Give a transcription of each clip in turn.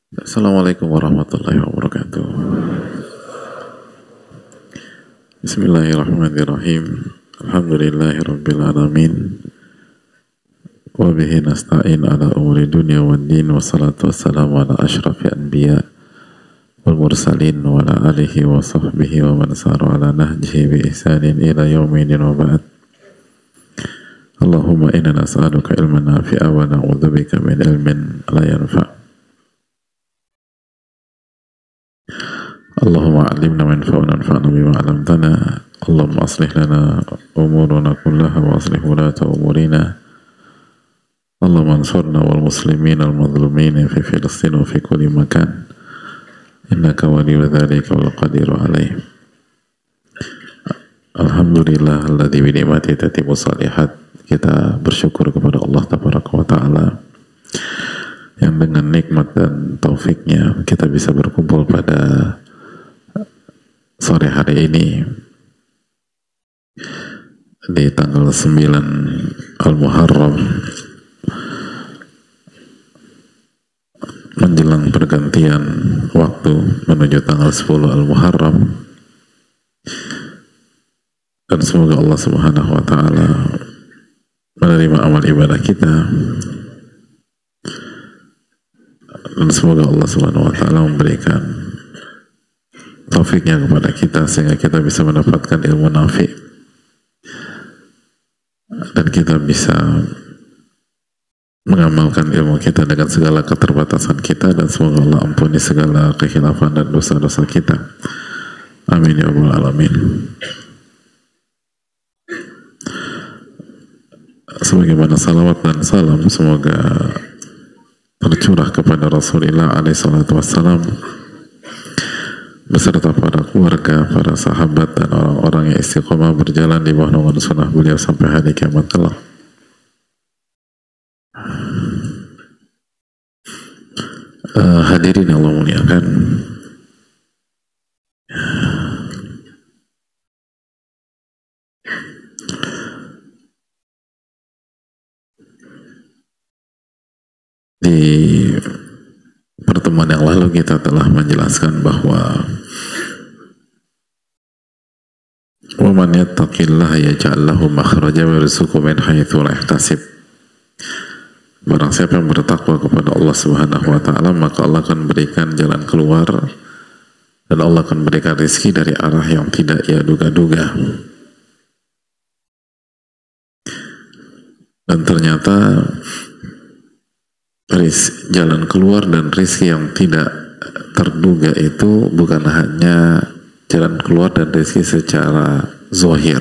Assalamualaikum warahmatullahi wabarakatuh. Bismillahirrahmanirrahim. Alhamdulillahirabbil alamin. Wa bihi nasta'in ala umuri dunya wad din, wassalatu wassalamu ala asyrafil anbiya wal mursalin wa ala alihi wa sahbihi wa man sara ala nahjihi bi ihsanin ila yaumil wa ba'd. Allahumma inna nas'aluka ilman nafi'a wa na'udzubika min ilmin la yanfa'. Allahumma alimna wa anfa'na bima 'allamtana. Allahumma aslih lana umurana kullaha wa aslih wulata umurina. Allahumma ansurna wal muslimin al mazlumin fi Filistin wa fi kulli makan. Innaka waliyyu dzalika wal qadiru alaih. Alhamdulillah alladzi bi ni'matihi tatimmu shalihat. Kita bersyukur kepada Allah tabaraka wa taala yang dengan nikmat dan taufiknya kita bisa berkumpul pada sore hari ini di tanggal 9 Al-Muharram menjelang pergantian waktu menuju tanggal 10 Al-Muharram, dan semoga Allah Subhanahu wa taala menerima amal ibadah kita, dan semoga Allah Subhanahu wa taala memberikan taufiknya kepada kita sehingga kita bisa mendapatkan ilmu nafi dan kita bisa mengamalkan ilmu kita dengan segala keterbatasan kita, dan semoga Allah ampuni segala kekhilafan dan dosa-dosa kita. Amin ya rabbal alamin. Sebagaimana salawat dan salam semoga tercurah kepada Rasulullah alaihi salatu wassalam beserta para keluarga, para sahabat, dan orang-orang yang istiqomah berjalan di bawah naungan sunnah beliau sampai hari kiamat kelak. Hadirin yang Allah muliakan, di pertemuan yang lalu kita telah menjelaskan bahwa wa man yattaqillaha yaj'al lahu makhraja wa yarzuqhu min haitsu la yahtasib. Barang siapa yang bertakwa kepada Allah Subhanahu wa taala, maka Allah akan berikan jalan keluar dan Allah akan berikan rezeki dari arah yang tidak ia duga-duga. Dan ternyata jalan keluar dan rezeki yang tidak terduga itu bukan hanya jalan keluar dan rezeki secara zahir,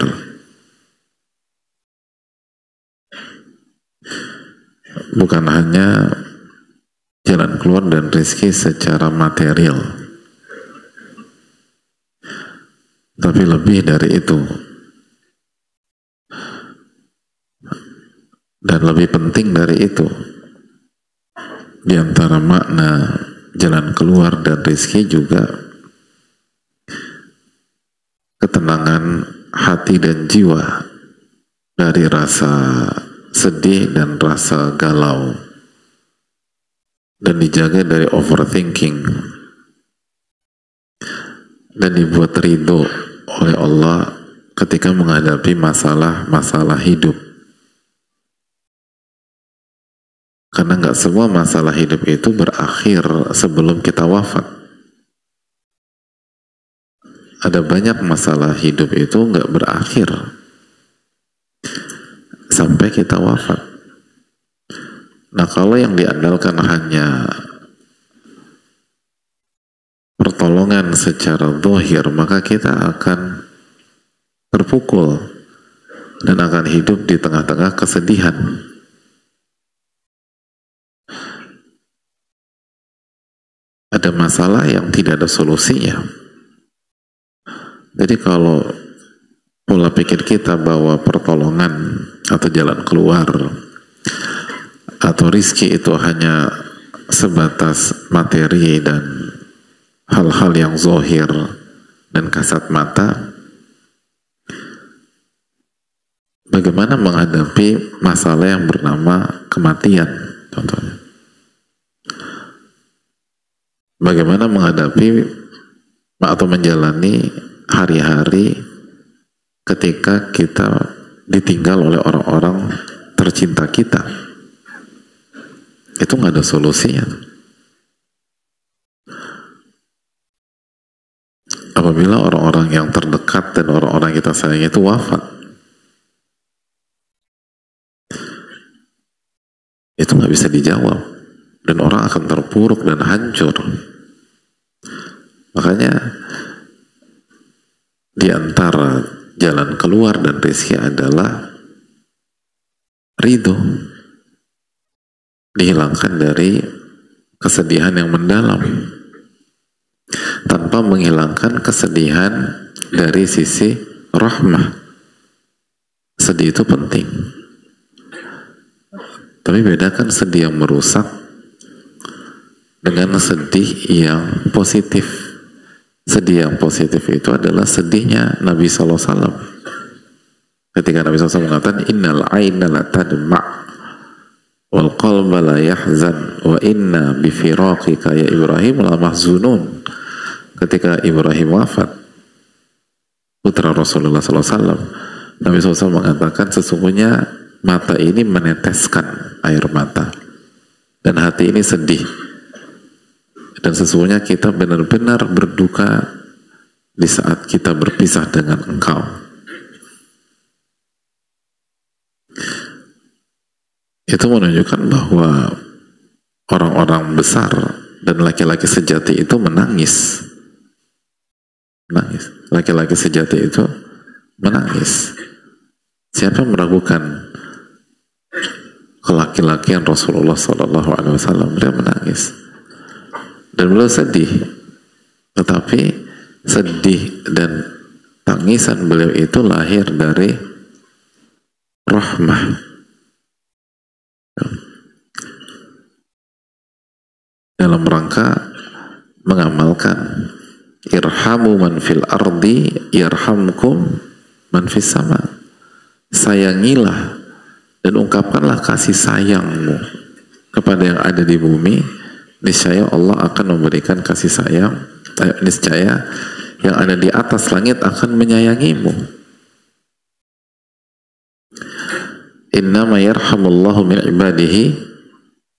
bukan hanya jalan keluar dan rezeki secara material, tapi lebih dari itu. Dan lebih penting dari itu, di antara makna jalan keluar dan rezeki juga ketenangan hati dan jiwa dari rasa sedih dan rasa galau, dan dijaga dari overthinking, dan dibuat ridho oleh Allah ketika menghadapi masalah-masalah hidup. Karena nggak semua masalah hidup itu berakhir sebelum kita wafat. Ada banyak masalah hidup itu nggak berakhir sampai kita wafat. Nah, kalau yang diandalkan hanya pertolongan secara zahir, maka kita akan terpukul dan akan hidup di tengah-tengah kesedihan. Ada masalah yang tidak ada solusinya. Jadi kalau pola pikir kita bahwa pertolongan atau jalan keluar atau rizki itu hanya sebatas materi dan hal-hal yang zahir dan kasat mata, bagaimana menghadapi masalah yang bernama kematian contohnya? bagaimana menghadapi atau menjalani hari-hari ketika kita ditinggal oleh orang-orang tercinta kita. Itu nggak ada solusinya. Apabila orang-orang yang terdekat dan orang-orang kita sayang itu wafat, itu nggak bisa dijawab, dan orang akan terpuruk dan hancur. Makanya di antara jalan keluar dan rezeki adalah ridho, dihilangkan dari kesedihan yang mendalam tanpa menghilangkan kesedihan dari sisi rahmah. Sedih itu penting, tapi bedakan sedih yang merusak dengan sedih yang positif. Sedih yang positif itu adalah sedihnya Nabi SAW. Ketika Nabi SAW mengatakan innal aina la tadma' wal qalba la yahzan wa inna bifiraqika ya Ibrahim la mahzunun. Ketika Ibrahim wafat, putra Rasulullah SAW, Nabi SAW mengatakan sesungguhnya mata ini meneteskan air mata dan hati ini sedih, dan sesungguhnya kita benar-benar berduka di saat kita berpisah dengan engkau. Itu menunjukkan bahwa orang-orang besar dan laki-laki sejati itu menangis. Laki-laki sejati itu menangis. Siapa yang meragukan kelaki-lakian Rasulullah SAW? Beliau menangis dan beliau sedih, tetapi sedih dan tangisan beliau itu lahir dari rahmah. Dalam rangka mengamalkan irhamu man fil ardi yarhamkum man fis sama. Sayangilah dan ungkapkanlah kasih sayangmu kepada yang ada di bumi, niscaya Allah akan memberikan kasih sayang, niscaya yang ada di atas langit akan menyayangimu. Innama yarhamullahu min ibadihi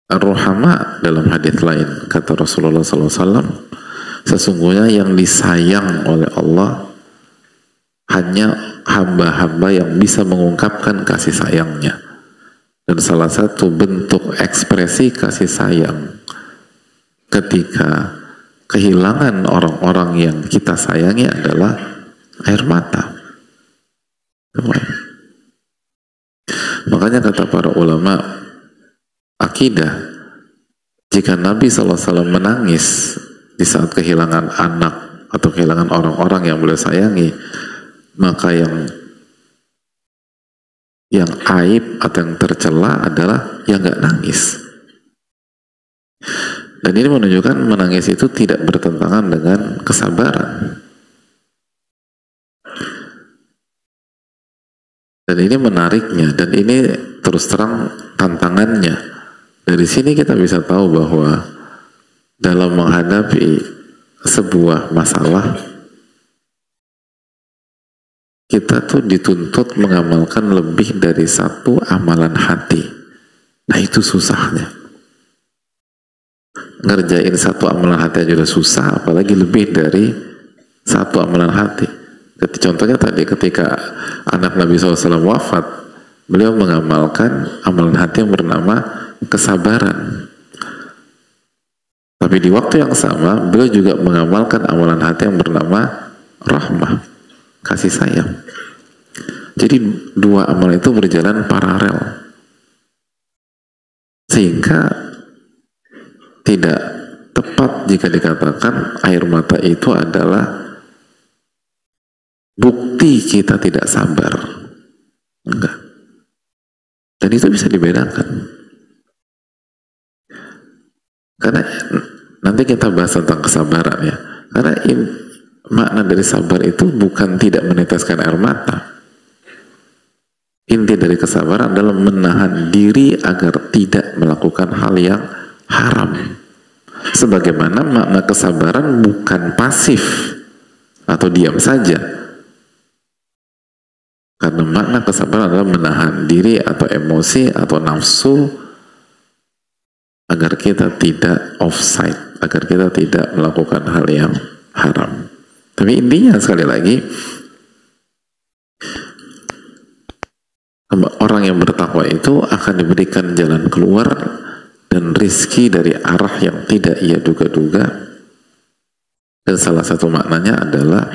ar-ruhama. Dalam hadits lain kata Rasulullah SAW, sesungguhnya yang disayang oleh Allah hanya hamba-hamba yang bisa mengungkapkan kasih sayangnya. Dan salah satu bentuk ekspresi kasih sayang ketika kehilangan orang-orang yang kita sayangi adalah air mata. Makanya kata para ulama akidah, jika Nabi SAW menangis di saat kehilangan anak atau kehilangan orang-orang yang beliau sayangi, maka yang aib atau yang tercela adalah yang gak nangis. Dan ini menunjukkan menangis itu tidak bertentangan dengan kesabaran. Dan ini menariknya, dan ini terus terang tantangannya. Dari sini kita bisa tahu bahwa dalam menghadapi sebuah masalah, kita tuh dituntut mengamalkan lebih dari satu amalan hati. Nah itu susahnya. Ngerjain satu amalan hati aja udah susah, apalagi lebih dari satu amalan hati. Contohnya tadi ketika anak Nabi SAW wafat, beliau mengamalkan amalan hati yang bernama kesabaran. Tapi di waktu yang sama, beliau juga mengamalkan amalan hati yang bernama rahmah, kasih sayang. Jadi dua amal itu berjalan paralel, sehingga tidak tepat jika dikatakan air mata itu adalah bukti kita tidak sabar. Enggak. Dan itu bisa dibedakan. Karena nanti kita bahas tentang kesabaran ya. Karena makna dari sabar itu bukan tidak meneteskan air mata. Inti dari kesabaran adalah menahan diri agar tidak melakukan hal yang haram. Sebagaimana makna kesabaran bukan pasif atau diam saja, karena makna kesabaran adalah menahan diri atau emosi atau nafsu agar kita tidak offside, agar kita tidak melakukan hal yang haram. Tapi intinya sekali lagi, orang yang bertakwa itu akan diberikan jalan keluar dan rizki dari arah yang tidak ia duga-duga. Dan salah satu maknanya adalah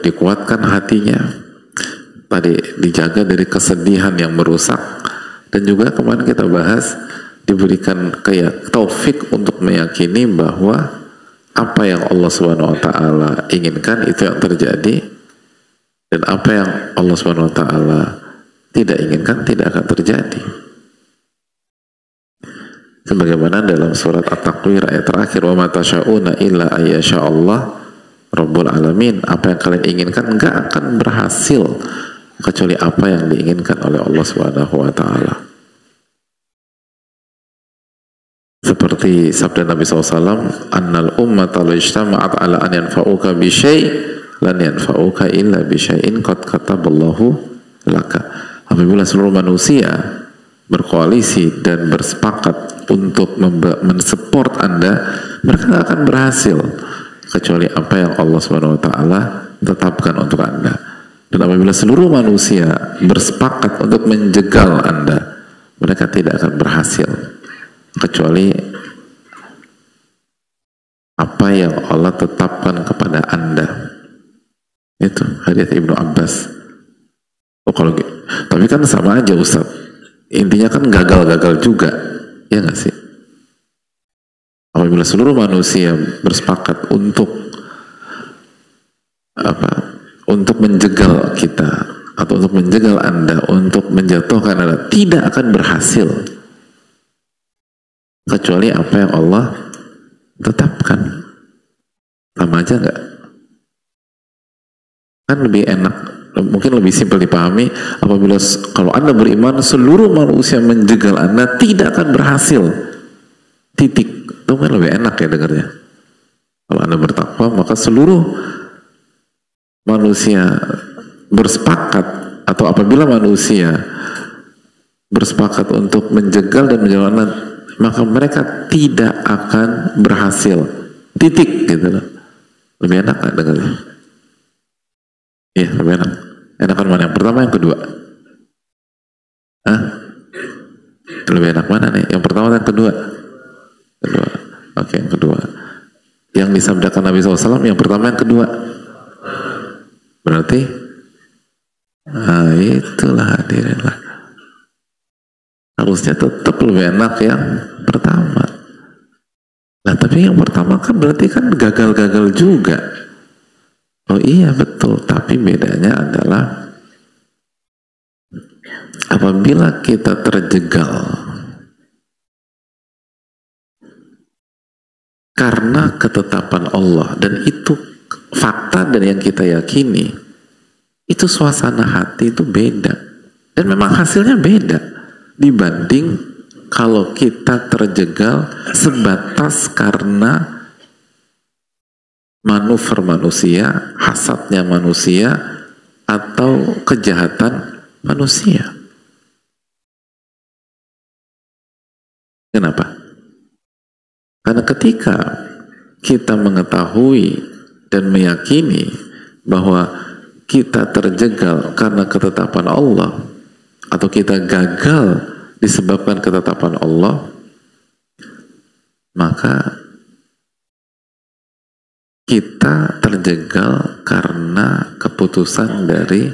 dikuatkan hatinya, tadi dijaga dari kesedihan yang merusak, dan juga kemarin kita bahas diberikan kayak taufik untuk meyakini bahwa apa yang Allah Subhanahu wa taala inginkan itu yang terjadi, dan apa yang Allah Subhanahu wa taala tidak inginkan tidak akan terjadi. Sebagaimana dalam surat At-Takwir ayat terakhir, wa ma tasyauna illa ayyasha Allah Rabbul Alamin, apa yang kalian inginkan enggak akan berhasil kecuali apa yang diinginkan oleh Allah Subhanahu wa taala. Seperti sabda Nabi SAW, annal ummata la ijtama'at ala an yanfa'uka bi syai' lan yanfa'uka illa bi syai'in qad kataballahu laka. Apabila seluruh manusia berkoalisi dan bersepakat untuk mensupport Anda, mereka tidak akan berhasil kecuali apa yang Allah Subhanahu wa taala tetapkan untuk Anda. Dan apabila seluruh manusia bersepakat untuk menjegal Anda, mereka tidak akan berhasil kecuali apa yang Allah tetapkan kepada Anda. Itu hadits Ibnu Abbas. Oh, kalau tapi kan sama aja Ustaz, intinya kan gagal-gagal juga, ya nggak sih? Apabila seluruh manusia bersepakat untuk untuk menjegal kita atau untuk menjegal Anda, untuk menjatuhkan Anda, tidak akan berhasil kecuali apa yang Allah tetapkan. Sama aja nggak? Kan lebih enak, mungkin lebih simpel dipahami, apabila kalau Anda beriman seluruh manusia menjegal Anda, tidak akan berhasil, titik. Itu kan lebih enak ya dengarnya. Kalau Anda bertakwa, maka seluruh manusia bersepakat, atau apabila manusia bersepakat untuk menjegal dan menjegal Anda, maka mereka tidak akan berhasil, titik gitu loh. Lebih enak gak dengarnya? Iya, lebih enak. Enakan mana? Yang pertama, yang kedua? Hah? Lebih enak mana nih? Yang pertama atau yang kedua? Kedua. Oke, yang kedua. Yang disabdakan Nabi SAW, yang pertama, yang kedua. Berarti, nah itulah hadirin lah. Harusnya tetap lebih enak yang pertama. Nah, tapi yang pertama kan berarti kan gagal-gagal juga. Oh iya betul, tapi bedanya adalah apabila kita terjegal karena ketetapan Allah, dan itu fakta dan yang kita yakini, itu suasana hati itu beda, dan memang hasilnya beda dibanding kalau kita terjegal sebatas karena manuver manusia, hasadnya manusia, atau kejahatan manusia. Kenapa? Karena ketika kita mengetahui dan meyakini bahwa kita terjegal karena ketetapan Allah, atau kita gagal disebabkan ketetapan Allah, maka kita terjegal karena keputusan dari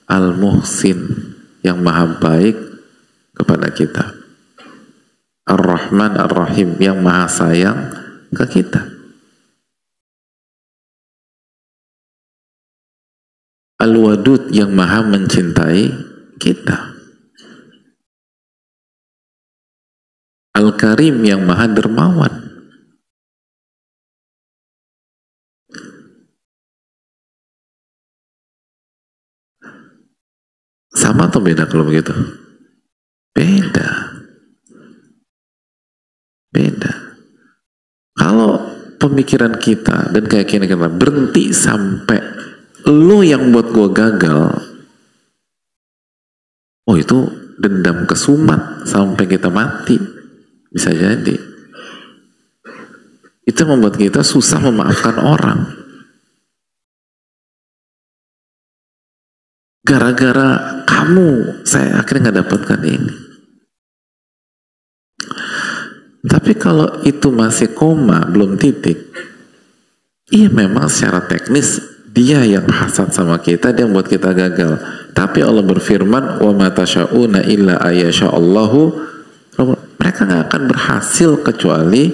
Al-Muhsin yang maha baik kepada kita, Ar-Rahman Ar-Rahim yang maha sayang ke kita, Al-Wadud yang maha mencintai kita, Al-Karim yang maha dermawan. Sama atau beda kalau begitu? Beda. Beda. Kalau pemikiran kita dan keyakinan kita berhenti sampai lo yang buat gue gagal, oh itu dendam kesumat sampai kita mati, bisa jadi. Itu membuat kita susah memaafkan orang. Gara-gara kamu, saya akhirnya nggak dapatkan ini. Tapi kalau itu masih koma, belum titik, iya memang secara teknis dia yang hasad sama kita, dia yang buat kita gagal. Tapi Allah berfirman, wa ma tasyauna illa ayyasha'allahu, mereka nggak akan berhasil kecuali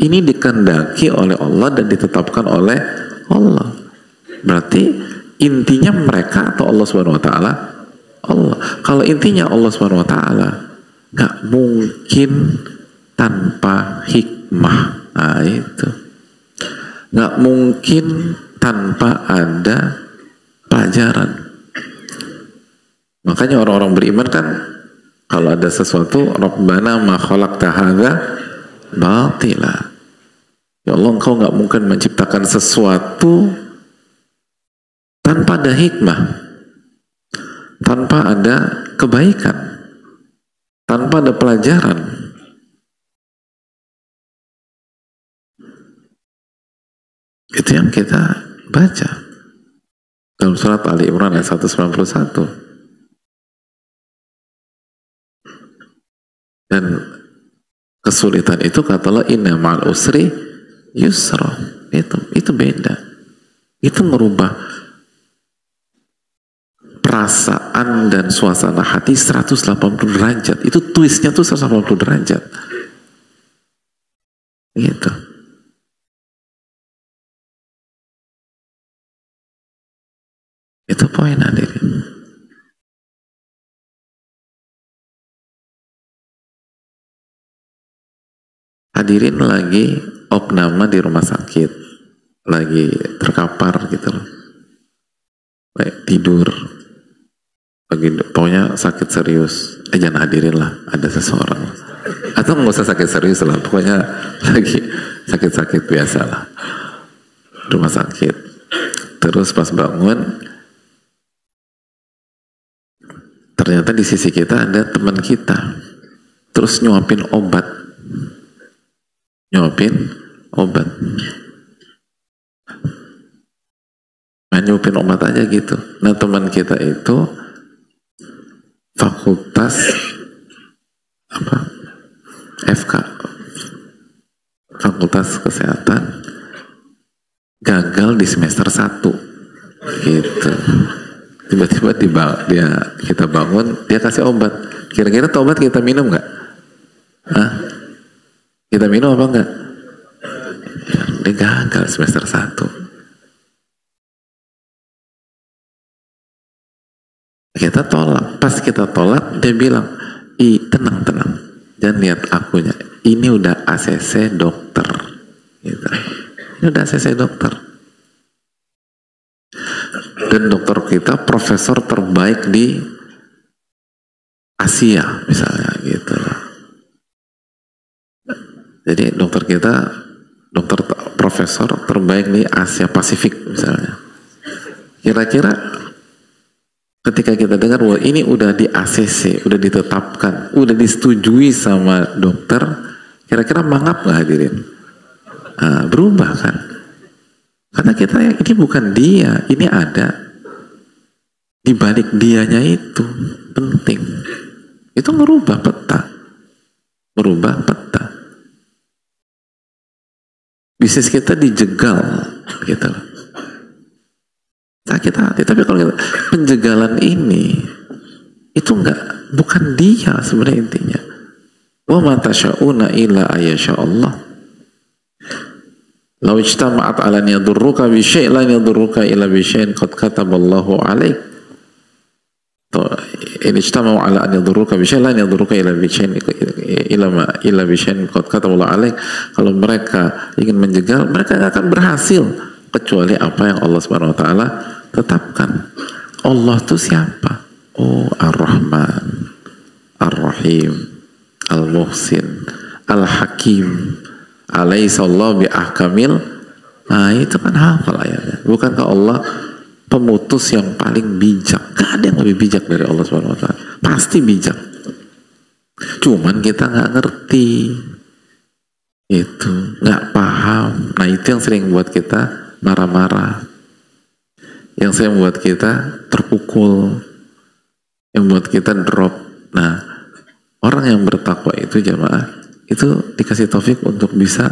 ini dikehendaki oleh Allah dan ditetapkan oleh Allah. Berarti intinya mereka atau Allah Subhanahu wa taala? Allah. Kalau intinya Allah Subhanahu wa taala, nggak mungkin tanpa hikmah. Nah itu. Nggak mungkin tanpa ada pelajaran. Makanya orang-orang beriman kan kalau ada sesuatu, Rabbana ma khalaqta hadza batila. Ya Allah, engkau nggak mungkin menciptakan sesuatu tanpa ada hikmah, tanpa ada kebaikan, tanpa ada pelajaran. Itu yang kita baca dalam surat Ali Imran ayat 191. Dan kesulitan itu kata Allah, inna ma'al usri yusra. Itu beda. Itu merubah perasaan dan suasana hati 180 derajat. Itu twistnya tuh 180 derajat. Gitu. Itu poin hadirin. Hadirin lagi opname di rumah sakit, lagi terkapar gitu loh, tidur, lagi pokoknya sakit serius, jangan hadirin lah, ada seseorang, atau nggak usah sakit serius lah, pokoknya lagi sakit-sakit biasa lah, rumah sakit. Terus pas bangun, ternyata di sisi kita ada teman kita, terus nyuapin obat. Nyuapin obat aja gitu. Nah teman kita itu fakultas apa? FK, Fakultas Kesehatan, gagal di semester 1 gitu. Tiba-tiba kita bangun, dia kasih obat. Kira-kira tuh obat kita minum nggak? Hah? Kita minum apa enggak? Dia gagal semester 1. Kita tolak. Pas kita tolak, dia bilang, tenang, jangan lihat akunya. Ini udah ACC dokter. Gitu. Ini udah ACC dokter. Dan dokter kita profesor terbaik di Asia, misalnya gitu. Jadi dokter kita, dokter profesor terbaik di Asia Pasifik misalnya. Kira-kira ketika kita dengar bahwa ini udah di ACC, udah ditetapkan, udah disetujui sama dokter, kira-kira mangap nggak hadirin? Nah, berubah kan? Karena kita ini bukan dia, ini ada di balik dianya itu penting. Itu merubah peta. Bisnis kita dijegal gitu. Sakit hati. Tapi kalau penjegalan ini itu bukan dia sebenarnya intinya. Wa ma tasyauna illa ayyasha'allah. Law ijtama'at 'ala an yadurruka bi syai' la yadurruka illa bi syai'in qad kataballahu 'alaik. In ijtama'u 'ala an yadurruka bi syai' la yadurruka illa bi syai'in illa bi syai'in qad kataballahu 'alaik. Kalau mereka ingin menjegal, mereka nggak akan berhasil kecuali apa yang Allah Subhanahu wa taala tetapkan. Allah itu siapa? Oh, Ar-Rahman, Ar-Rahim, Al-Muhsin, al-hakim, alaihissallahu bi ahkamil. Nah itu kan hafal ayatnya. Bukankah Allah pemutus yang paling bijak? Gak ada yang lebih bijak dari Allah Subhanahu Wa Taala. Pasti bijak. Cuman kita nggak ngerti, itu nggak paham. Nah itu yang sering buat kita marah-marah, yang sering buat kita terpukul, yang buat kita drop. Nah orang yang bertakwa itu jamaah itu dikasih taufik untuk bisa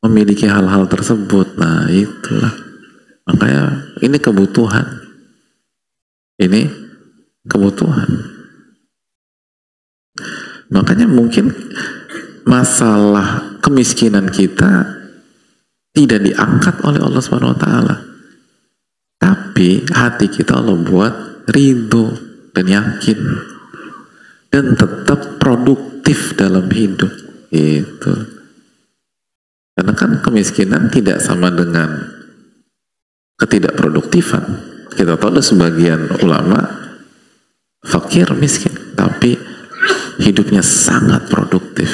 memiliki hal-hal tersebut. Nah itulah makanya ini kebutuhan, ini kebutuhan. Makanya mungkin masalah kemiskinan kita tidak diangkat oleh Allah Subhanahu Wa Taala, tapi hati kita Allah buat ridho dan yakin dan tetap produktif dalam hidup itu. Karena kan kemiskinan tidak sama dengan ketidakproduktifan. Kita tahu ada sebagian ulama fakir miskin tapi hidupnya sangat produktif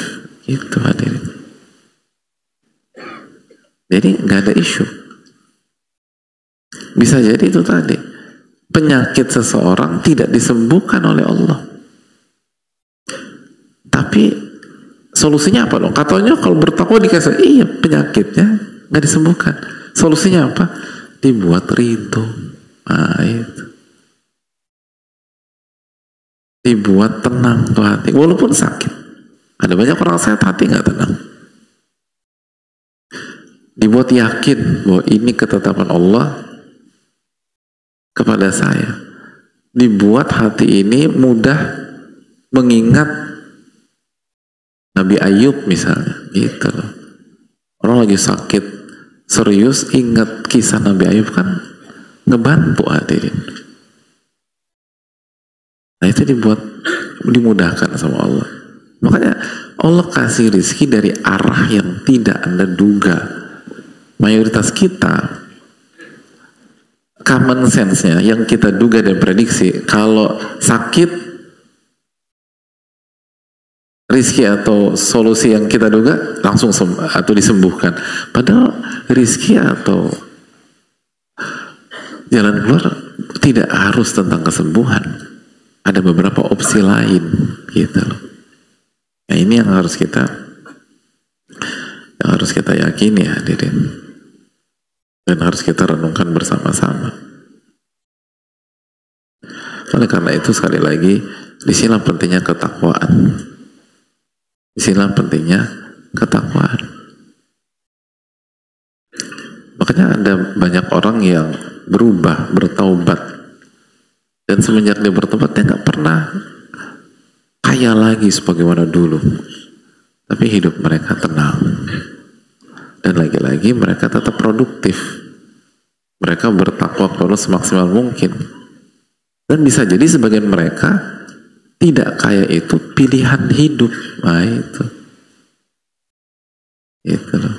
gitu hadirin. Jadi nggak ada isu. Bisa jadi itu tadi penyakit seseorang tidak disembuhkan oleh Allah. Tapi solusinya apa dong? Katanya kalau bertakwa dikasih, iya penyakitnya nggak disembuhkan. Solusinya apa? Dibuat ridho. Nah itu. Dibuat tenang tuh hati, walaupun sakit. Ada banyak orang sehat hati nggak tenang. Dibuat yakin bahwa ini ketetapan Allah kepada saya. Dibuat hati ini mudah mengingat Nabi Ayub misalnya, gitu loh. Orang lagi sakit serius, ingat kisah Nabi Ayub kan ngebantu hadirin. Nah itu dimudahkan sama Allah. Makanya Allah kasih rizki dari arah yang tidak Anda duga. Mayoritas kita common sense-nya yang kita duga dan prediksi, kalau sakit rizki atau solusi yang kita duga langsung atau disembuhkan. Padahal rizki atau jalan keluar tidak harus tentang kesembuhan. Ada beberapa opsi lain gitu loh. Nah ini yang harus kita yakini hadirin, dan harus kita renungkan bersama-sama. Oleh karena itu sekali lagi disinilah pentingnya ketakwaan. Disinilah pentingnya ketakwaan. Makanya ada banyak orang yang berubah, bertaubat, dan semenjak dia bertobat dia nggak pernah kaya lagi sebagaimana dulu, tapi hidup mereka tenang, dan lagi-lagi mereka tetap produktif. Mereka bertakwa kepada Allah semaksimal mungkin, dan bisa jadi sebagian mereka tidak kaya itu pilihan hidup. Nah itu loh.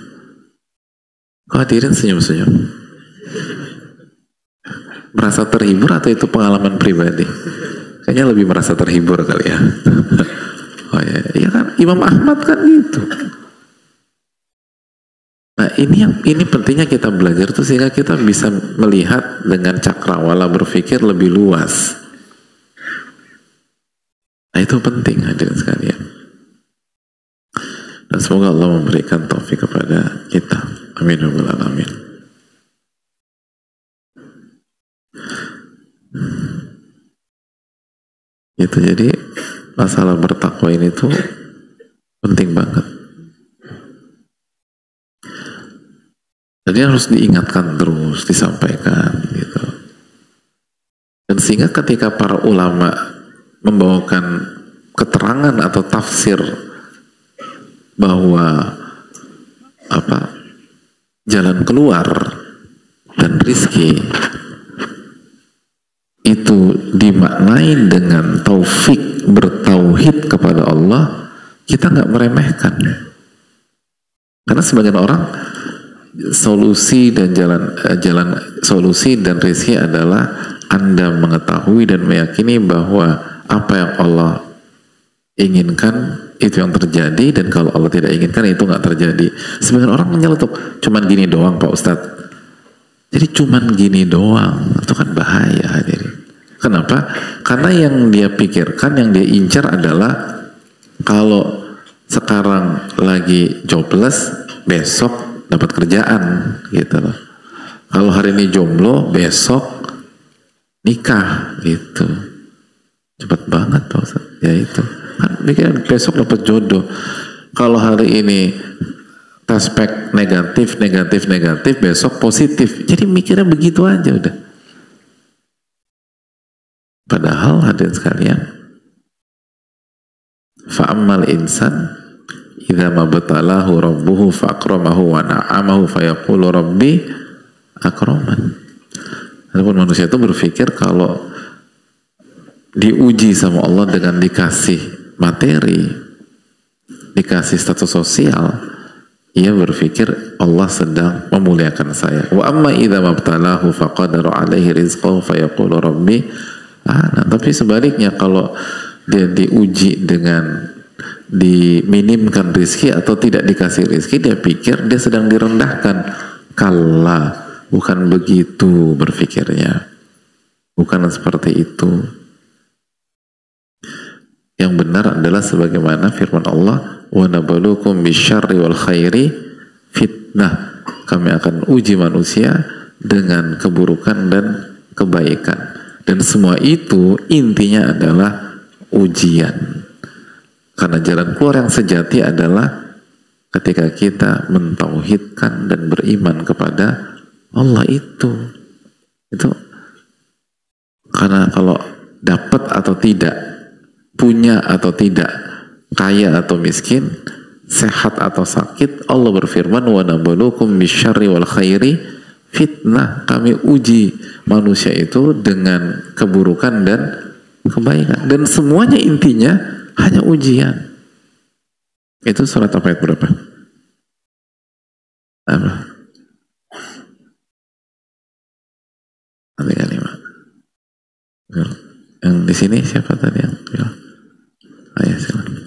Kok hadirin senyum-senyum? Merasa terhibur atau itu pengalaman pribadi? Kayaknya lebih merasa terhibur kali ya. Oh ya, iya kan Imam Ahmad kan gitu. Nah ini pentingnya kita belajar tuh sehingga kita bisa melihat dengan cakrawala, berpikir lebih luas. Nah itu penting hadirin sekalian. Dan semoga Allah memberikan taufik kepada kita. Amin ya rabbal alamin. Itu jadi masalah bertakwa ini tuh penting banget. Jadi harus diingatkan terus, disampaikan gitu. Dan sehingga ketika para ulama membawakan keterangan atau tafsir bahwa jalan keluar dan rizki itu dimaknai dengan taufik bertauhid kepada Allah, kita nggak meremehkan. Karena sebagian orang solusi dan solusi dan rizki adalah Anda mengetahui dan meyakini bahwa apa yang Allah inginkan itu yang terjadi, dan kalau Allah tidak inginkan itu nggak terjadi. Sebagian orang menyeletuk, cuman gini doang Pak Ustadz. Jadi cuman gini doang, itu kan bahaya hadirin. Kenapa? Karena yang dia pikirkan, yang dia incar adalah kalau sekarang lagi jobless, besok dapat kerjaan gitu loh. Kalau hari ini jomblo, besok nikah gitu. Cepat banget Pak Ustadz. Ya itu kan pikiran besok dapat jodoh. Kalau hari ini aspek negatif, besok positif. Jadi mikirnya begitu aja udah. Padahal hadirin sekalian, fa'ammal insan idza mabtalahu rabbuhu fa'akramahu wa na'amahu fayaqulu rabbi akraman. Adapun manusia itu berpikir kalau diuji sama Allah dengan dikasih materi, dikasih status sosial, ia berpikir Allah sedang memuliakan saya. Wa amma idza mabtalahu faqadara alaihi rizqahu fayaqulu rabbi nah, tapi sebaliknya kalau dia diuji dengan diminimkan rizki atau tidak dikasih rizki, dia pikir dia sedang direndahkan. Kalla, bukan begitu berpikirnya, bukan seperti itu. Yang benar adalah sebagaimana firman Allah, wa nabluukum bisyarri wal khairi fitnah. Kami akan uji manusia dengan keburukan dan kebaikan. Dan semua itu intinya adalah ujian. Karena jalan keluar yang sejati adalah ketika kita mentauhidkan dan beriman kepada Allah itu. Karena kalau dapat atau tidak, punya atau tidak, kaya atau miskin, sehat atau sakit, Allah berfirman, wa nabluukum bisyarri wal khairi fitnah. Kami uji manusia itu dengan keburukan dan kebaikan, dan semuanya intinya hanya ujian. Itu surat apa, ayat berapa? Apa? Yang di sini siapa tadi yang bilang? Ayah silakan.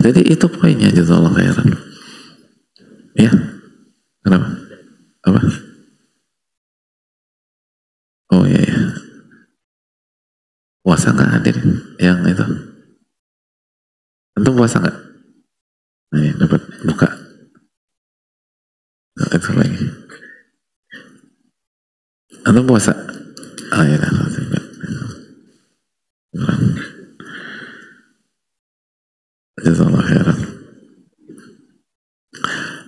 Jadi itu poinnya, jazakallahu khairan. Ya, kenapa? Apa? Oh iya, iya. Puasa nggak hadir yang itu? Antum puasa nggak? Nah, ya, dapat buka. Nah, itu lagi. Antum puasa? Ah ya, jazakallahu khairan.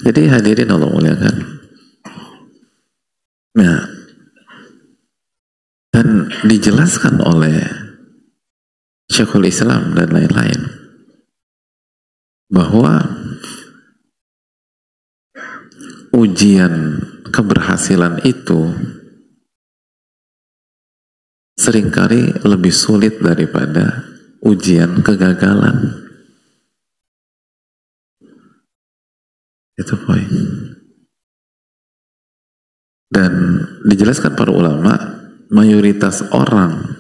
Jadi hadirin Allah muliakan. Nah, dan dijelaskan oleh Syekhul Islam dan lain-lain bahwa ujian keberhasilan itu seringkali lebih sulit daripada ujian kegagalan. Itu poin. Dan dijelaskan para ulama, mayoritas orang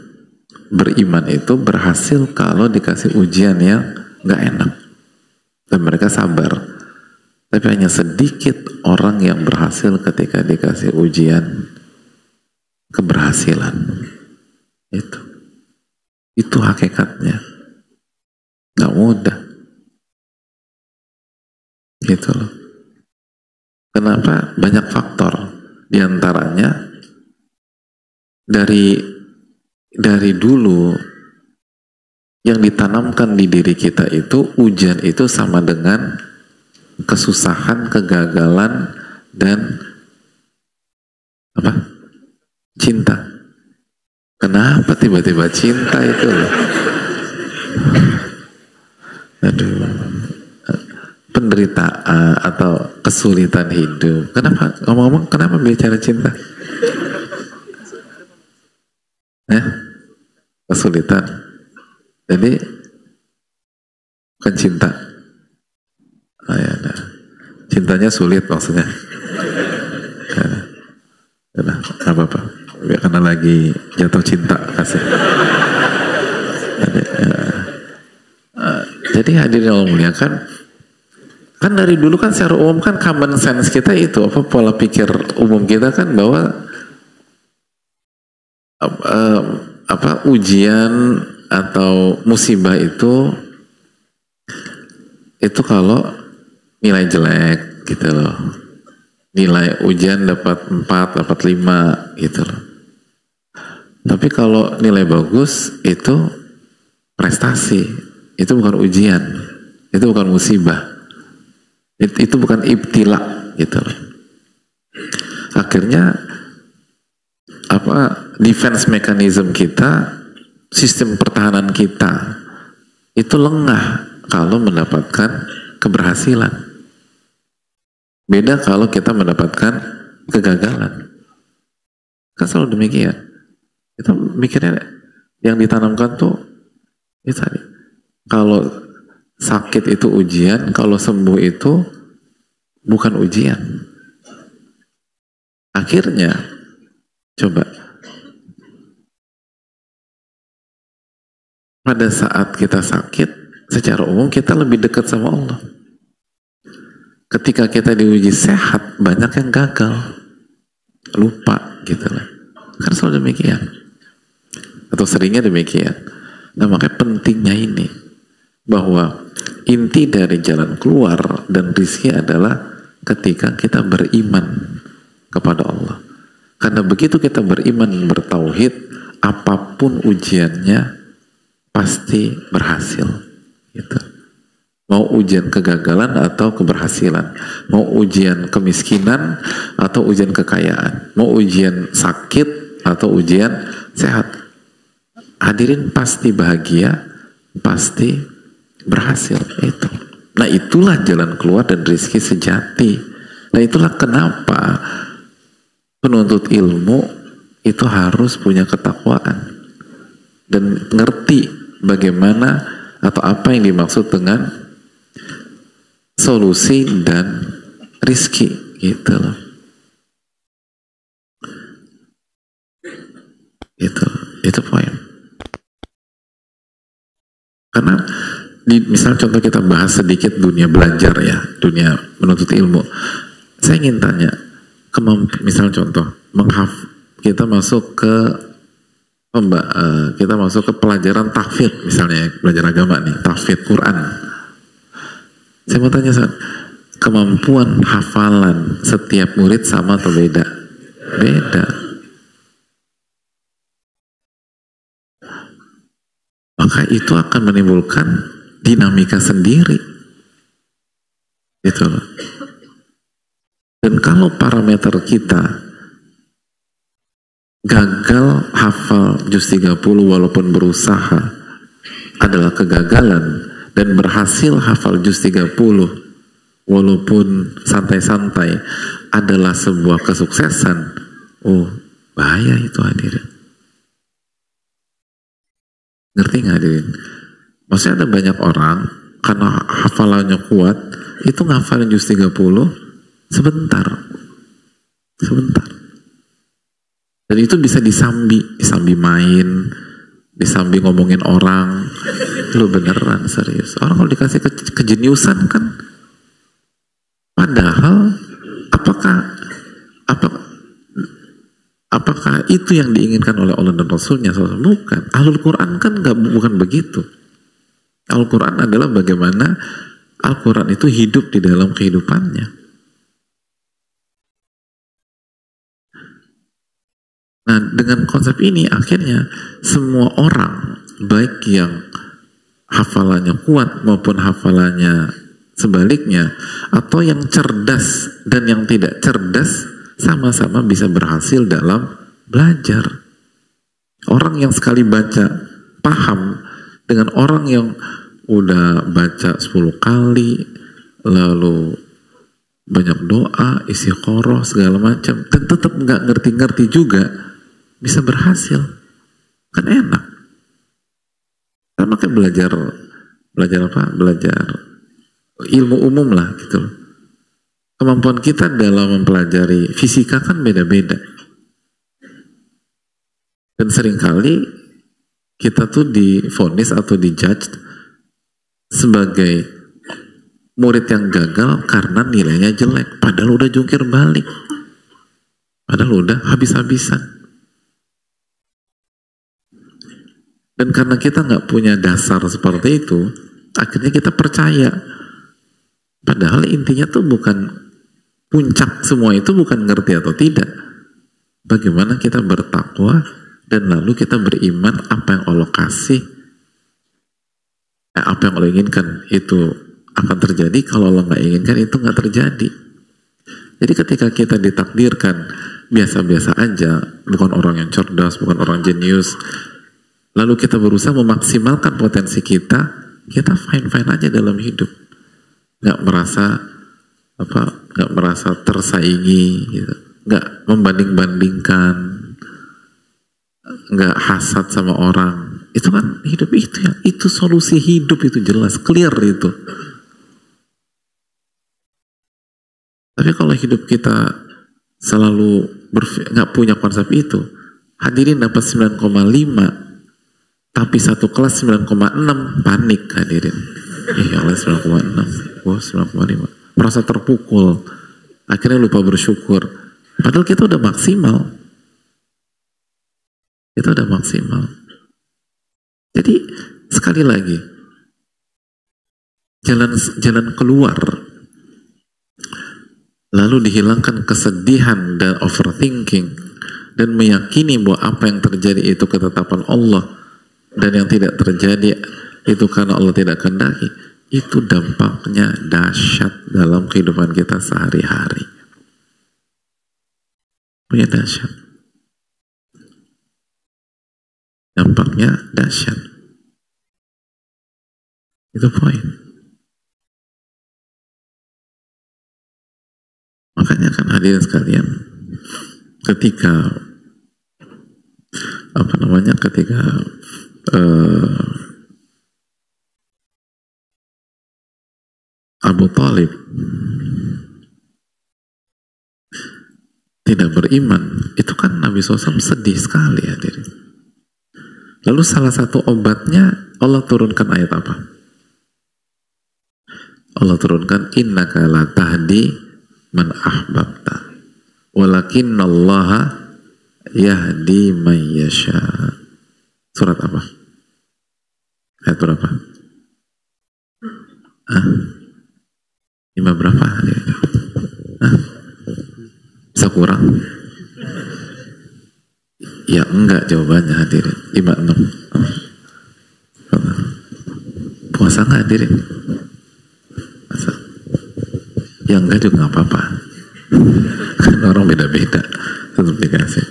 beriman itu berhasil kalau dikasih ujian yang gak enak, dan mereka sabar. Tapi hanya sedikit orang yang berhasil ketika dikasih ujian keberhasilan. Itu hakikatnya gak mudah gitu loh. Kenapa? Banyak faktor. Di antaranya dari dulu yang ditanamkan di diri kita itu, ujian itu sama dengan kesusahan, kegagalan, dan apa? Cinta. Kenapa tiba-tiba cinta itu? Aduh, penderitaan atau kesulitan hidup. Kenapa ngomong-ngomong? Kenapa bicara cinta? Kesulitan. Jadi bukan cinta. Nah. Cintanya sulit maksudnya. Nah, apa-apa. Karena lagi jatuh cinta kasih. Jadi hadirin Allah muliakan, kan dari dulu kan secara umum kan common sense kita itu apa, pola pikir umum kita kan bahwa ujian atau musibah itu kalau nilai jelek gitu loh, nilai ujian dapat 4, dapat 5 gitu loh. Tapi kalau nilai bagus itu prestasi, itu bukan ujian, itu bukan musibah. Itu bukan ibtila gitu loh. Akhirnya defense mechanism kita, sistem pertahanan kita itu lengah kalau mendapatkan keberhasilan. Beda kalau kita mendapatkan kegagalan. Kan selalu demikian. Kita mikirnya yang ditanamkan tuh itu tadi. Kalau sakit itu ujian, kalau sembuh itu bukan ujian. Akhirnya, coba, pada saat kita sakit, secara umum kita lebih dekat sama Allah. Ketika kita diuji sehat, banyak yang gagal, lupa gitu lah. Kan selalu demikian, atau seringnya demikian. Nah makanya pentingnya ini, bahwa inti dari jalan keluar dan rizki adalah ketika kita beriman kepada Allah. Karena begitu kita beriman, bertauhid, apapun ujiannya pasti berhasil. Gitu. Mau ujian kegagalan atau keberhasilan, mau ujian kemiskinan atau ujian kekayaan, mau ujian sakit atau ujian sehat, hadirin pasti bahagia, pasti berhasil. Itu. Nah itulah jalan keluar dan rezeki sejati. Nah itulah kenapa penuntut ilmu itu harus punya ketakwaan dan ngerti bagaimana atau apa yang dimaksud dengan solusi dan rizki gitu loh. Itu poin. Karena misal contoh kita bahas sedikit dunia belajar ya, dunia menuntut ilmu. Saya ingin tanya, misal contoh, kita masuk ke pelajaran tahfidz misalnya, belajar agama nih, tahfidz Quran. Saya mau tanya, kemampuan hafalan setiap murid sama atau beda? Beda. Maka itu akan menimbulkan dinamika sendiri. Gitu loh. Dan kalau parameter kita gagal hafal juz 30 walaupun berusaha adalah kegagalan, dan berhasil hafal juz 30 walaupun santai-santai adalah sebuah kesuksesan, oh bahaya itu hadirin. Ngerti nggak hadirin? Maksudnya ada banyak orang karena hafalannya kuat itu ngafalin juz 30 sebentar. Dan itu bisa disambi main, disambi ngomongin orang. Lu beneran serius. Orang kalau dikasih kejeniusan kan, padahal apakah itu yang diinginkan oleh Allah dan Rasulnya? Bukan. Ahlul Quran kan bukan begitu. Al-Quran adalah bagaimana Al-Quran itu hidup di dalam kehidupannya. Nah, dengan konsep ini akhirnya semua orang, baik yang hafalannya kuat maupun hafalannya sebaliknya, atau yang cerdas dan yang tidak cerdas, sama-sama bisa berhasil dalam belajar. Orang yang sekali baca paham dengan orang yang udah baca 10 kali, lalu banyak doa, isi istiqoroh segala macam, dan tetap nggak ngerti-ngerti juga, bisa berhasil. Kan enak. Kan makanya belajar apa? Belajar ilmu umum lah gitu. Kemampuan kita dalam mempelajari fisika kan beda-beda. Dan seringkali kita tuh divonis atau dijudge sebagai murid yang gagal karena nilainya jelek, padahal udah jungkir balik, padahal udah habis-habisan. Dan karena kita nggak punya dasar seperti itu, akhirnya kita percaya, padahal intinya tuh bukan puncak semua itu, bukan ngerti atau tidak, bagaimana kita bertakwa dan lalu kita beriman apa yang Allah kasih, apa yang Allah inginkan itu akan terjadi. Kalau Allah nggak inginkan itu nggak terjadi. Jadi ketika kita ditakdirkan biasa-biasa aja, bukan orang yang cerdas, bukan orang jenius, lalu kita berusaha memaksimalkan potensi kita, kita fine-fine aja dalam hidup, nggak merasa tersaingi, gitu. Nggak membanding-bandingkan, nggak hasad sama orang. Itu kan hidup itu ya, itu solusi hidup, itu jelas, clear itu. Tapi kalau hidup kita selalu nggak punya konsep itu, hadirin dapat 9,5, tapi satu kelas 9,6, panik hadirin. Ya Allah, 9,6, oh 9,5, merasa terpukul, akhirnya lupa bersyukur. Padahal kita udah maksimal, kita udah maksimal. Jadi sekali lagi, jalan keluar, lalu dihilangkan kesedihan dan overthinking, dan meyakini bahwa apa yang terjadi itu ketetapan Allah, dan yang tidak terjadi itu karena Allah tidak kehendaki, itu dampaknya dahsyat dalam kehidupan kita sehari-hari. Punya dahsyat, dampaknya dahsyat. Itu poin. Makanya kan hadirin sekalian, ketika Abu Thalib tidak beriman, itu kan Nabi SAW sedih sekali hadirin. Lalu salah satu obatnya Allah turunkan ayat apa? Allah turunkan, innaka la tahdi man ahbabta walakinnallaha yahdi man yasha. Surat apa? Ayat berapa? Lima berapa? Bisa kurang? Ya enggak jawabannya hadirin. 56. Puasa enggak hadirin? Puasa. Ya enggak juga enggak apa-apa. Kan orang beda-beda, tetap dikasih.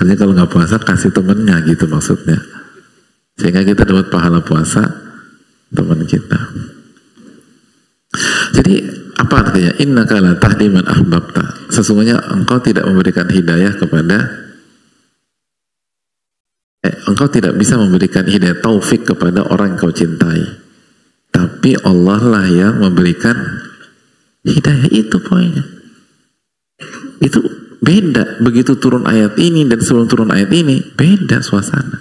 Artinya kalau nggak puasa kasih temennya gitu maksudnya, sehingga kita dapat pahala puasa teman kita. Jadi apa artinya? Innaka la tahdi man ahbabta. Sesungguhnya engkau tidak memberikan hidayah kepada engkau tidak bisa memberikan hidayah taufik kepada orang yang kau cintai, tapi Allah lah yang memberikan hidayah. Itu poinnya. Itu beda, begitu turun ayat ini dan sebelum turun ayat ini beda suasana.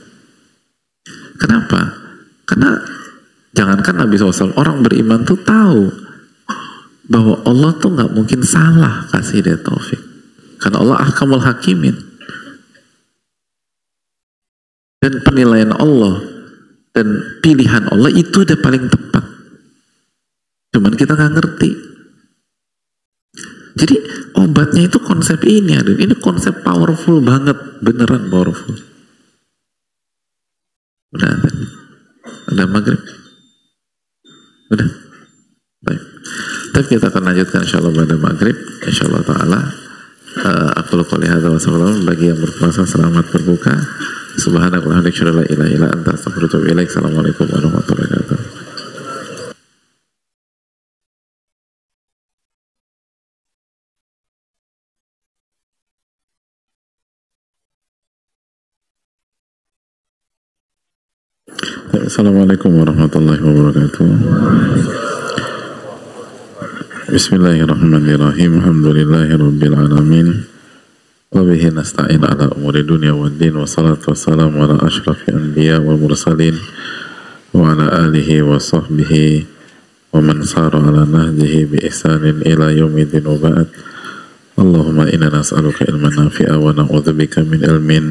Kenapa? Karena jangankan Nabi SAW, orang beriman tuh tahu bahwa Allah tuh nggak mungkin salah kasih hidayah taufik, karena Allah ahkamul hakimin, dan penilaian Allah dan pilihan Allah itu udah paling tepat, cuman kita nggak ngerti. Jadi obatnya itu konsep ini, ini konsep powerful banget, beneran powerful. Udah maghrib, udah. Baik. Tapi kita akan lanjutkan insyaallah pada maghrib, insyaallah taala. Aku qouli hadza wa sallallahu. Bagi yang berpuasa selamat berbuka. Subhanakallahumma wa bihamdika la ilaha illa anta astaghfiruka wa atubu ilaik. Assalamualaikum warahmatullahi wabarakatuh. Assalamualaikum warahmatullahi wabarakatuh. Bismillahirrahmanirrahim. Alhamdulillahirabbil alamin. Wa bihi nasta'in ala umuri dunya waddin, wa salatu wassalamu ala asyrafil anbiya wal mursalin wa ala alihi wa sahbihi wa man sara ala nahjihi bi ihsanin ila yaumiddin wa ba'd. Allahumma inna nas'aluka ilman nafi'a wa na'udzubika min ilmin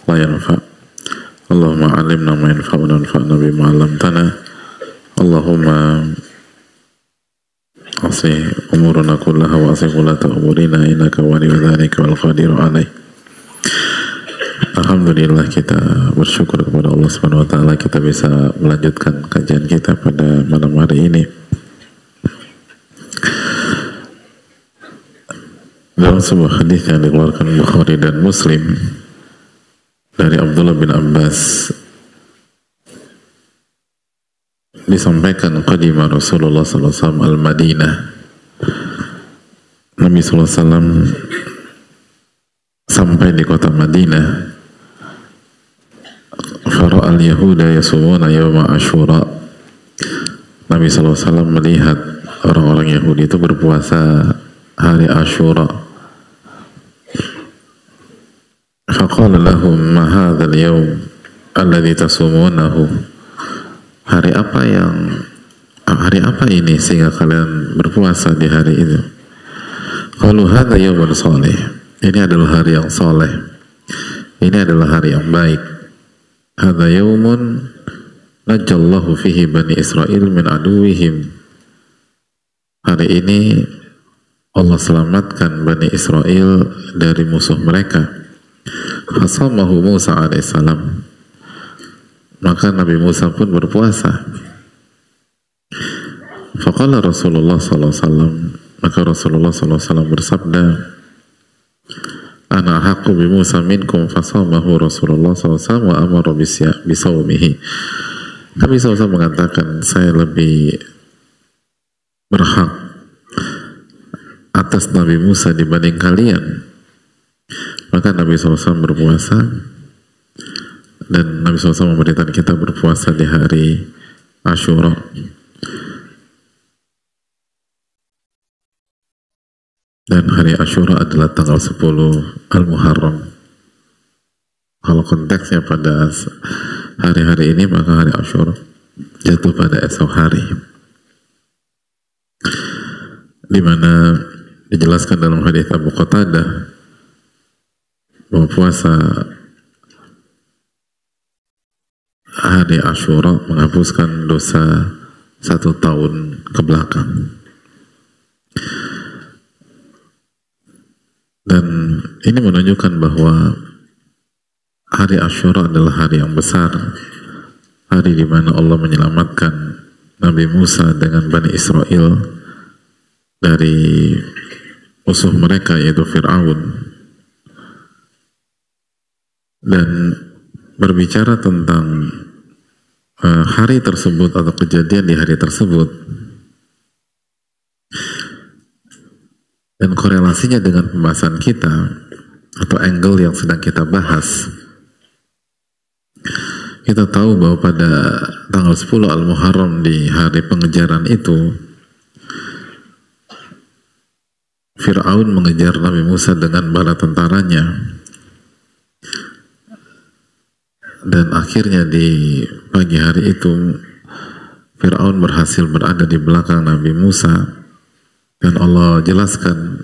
la yanfa'. Allahumma 'allimna ma yanfa'una wanfa'na bima 'allamtana. Allahumma aslih umurana kullaha wa aslih ulata umurina innaka waliyyu dzalika wal qadiru alaih. Alhamdulillah, kita bersyukur kepada Allah Subhanahu wa taala kita bisa melanjutkan kajian kita pada malam hari ini. Dalam sebuah hadis yang dikeluarkan Bukhari dan Muslim dari Abdullah bin Abbas disampaikan qadima Rasulullah sallallahu alaihi wasallam al-Madinah. Nabi sallallahu alaihi wasallam sampai di kota Madinah. Fara'al Yahuda yasumuna yawma Ashura. Nabi sallallahu alaihi wasallam melihat orang-orang Yahudi itu berpuasa hari Ashura. Faqala lahum ma hadzal yawm alladhi tasumunahu. Hari apa ini sehingga kalian berpuasa di hari itu? Qalu hadza yawmun shalih. Ini adalah hari yang soleh. Ini adalah hari yang baik. Hadza yawmun najallahu fihi bani Israil min aduwihim. Hari ini Allah selamatkan Bani Israel dari musuh mereka. Fasamahu Musa alaihissalam. Maka Nabi Musa pun berpuasa. Faqala Rasulullah sallallahu alaihi wasallam. Maka Rasulullah sallallahu alaihi wasallam bersabda, Ana haqqu bi Musa minkum. Fasamahu Rasulullah sallallahu alaihi wasallam wa amara bisawmihi. Nabi SAW mengatakan, saya lebih berhak atas Nabi Musa dibanding kalian. Maka Nabi SAW berpuasa, dan Nabi SAW memerintahkan kita berpuasa di hari Ashura. Dan hari Ashura adalah tanggal 10 Al-Muharram. Kalau konteksnya pada hari-hari ini, maka hari Ashura jatuh pada esok hari, di mana dijelaskan dalam hadis Abu Qatadah bahwa puasa hari Ashura menghapuskan dosa 1 tahun ke belakang. Dan ini menunjukkan bahwa hari Ashura adalah hari yang besar, hari di mana Allah menyelamatkan Nabi Musa dengan Bani Israel dari musuh mereka yaitu Fir'aun. Dan berbicara tentang hari tersebut atau kejadian di hari tersebut dan korelasinya dengan pembahasan kita atau angle yang sedang kita bahas, kita tahu bahwa pada tanggal 10 Al-Muharram, di hari pengejaran itu, Fir'aun mengejar Nabi Musa dengan bala tentaranya. Dan akhirnya di pagi hari itu Fir'aun berhasil berada di belakang Nabi Musa, dan Allah jelaskan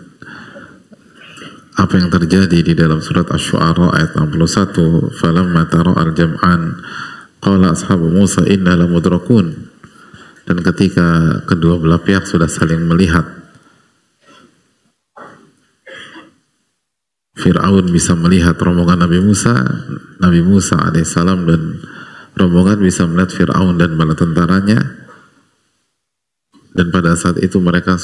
apa yang terjadi di dalam surat Asy-Syu'ara ayat 61. Falamma tara'al jam'an qala ashabu Musa inna lamudrakun. Dan ketika kedua belah pihak sudah saling melihat, Fir'aun bisa melihat rombongan Nabi Musa alaihissalam, dan rombongan bisa melihat Fir'aun dan bala tentaranya. Dan pada saat itu mereka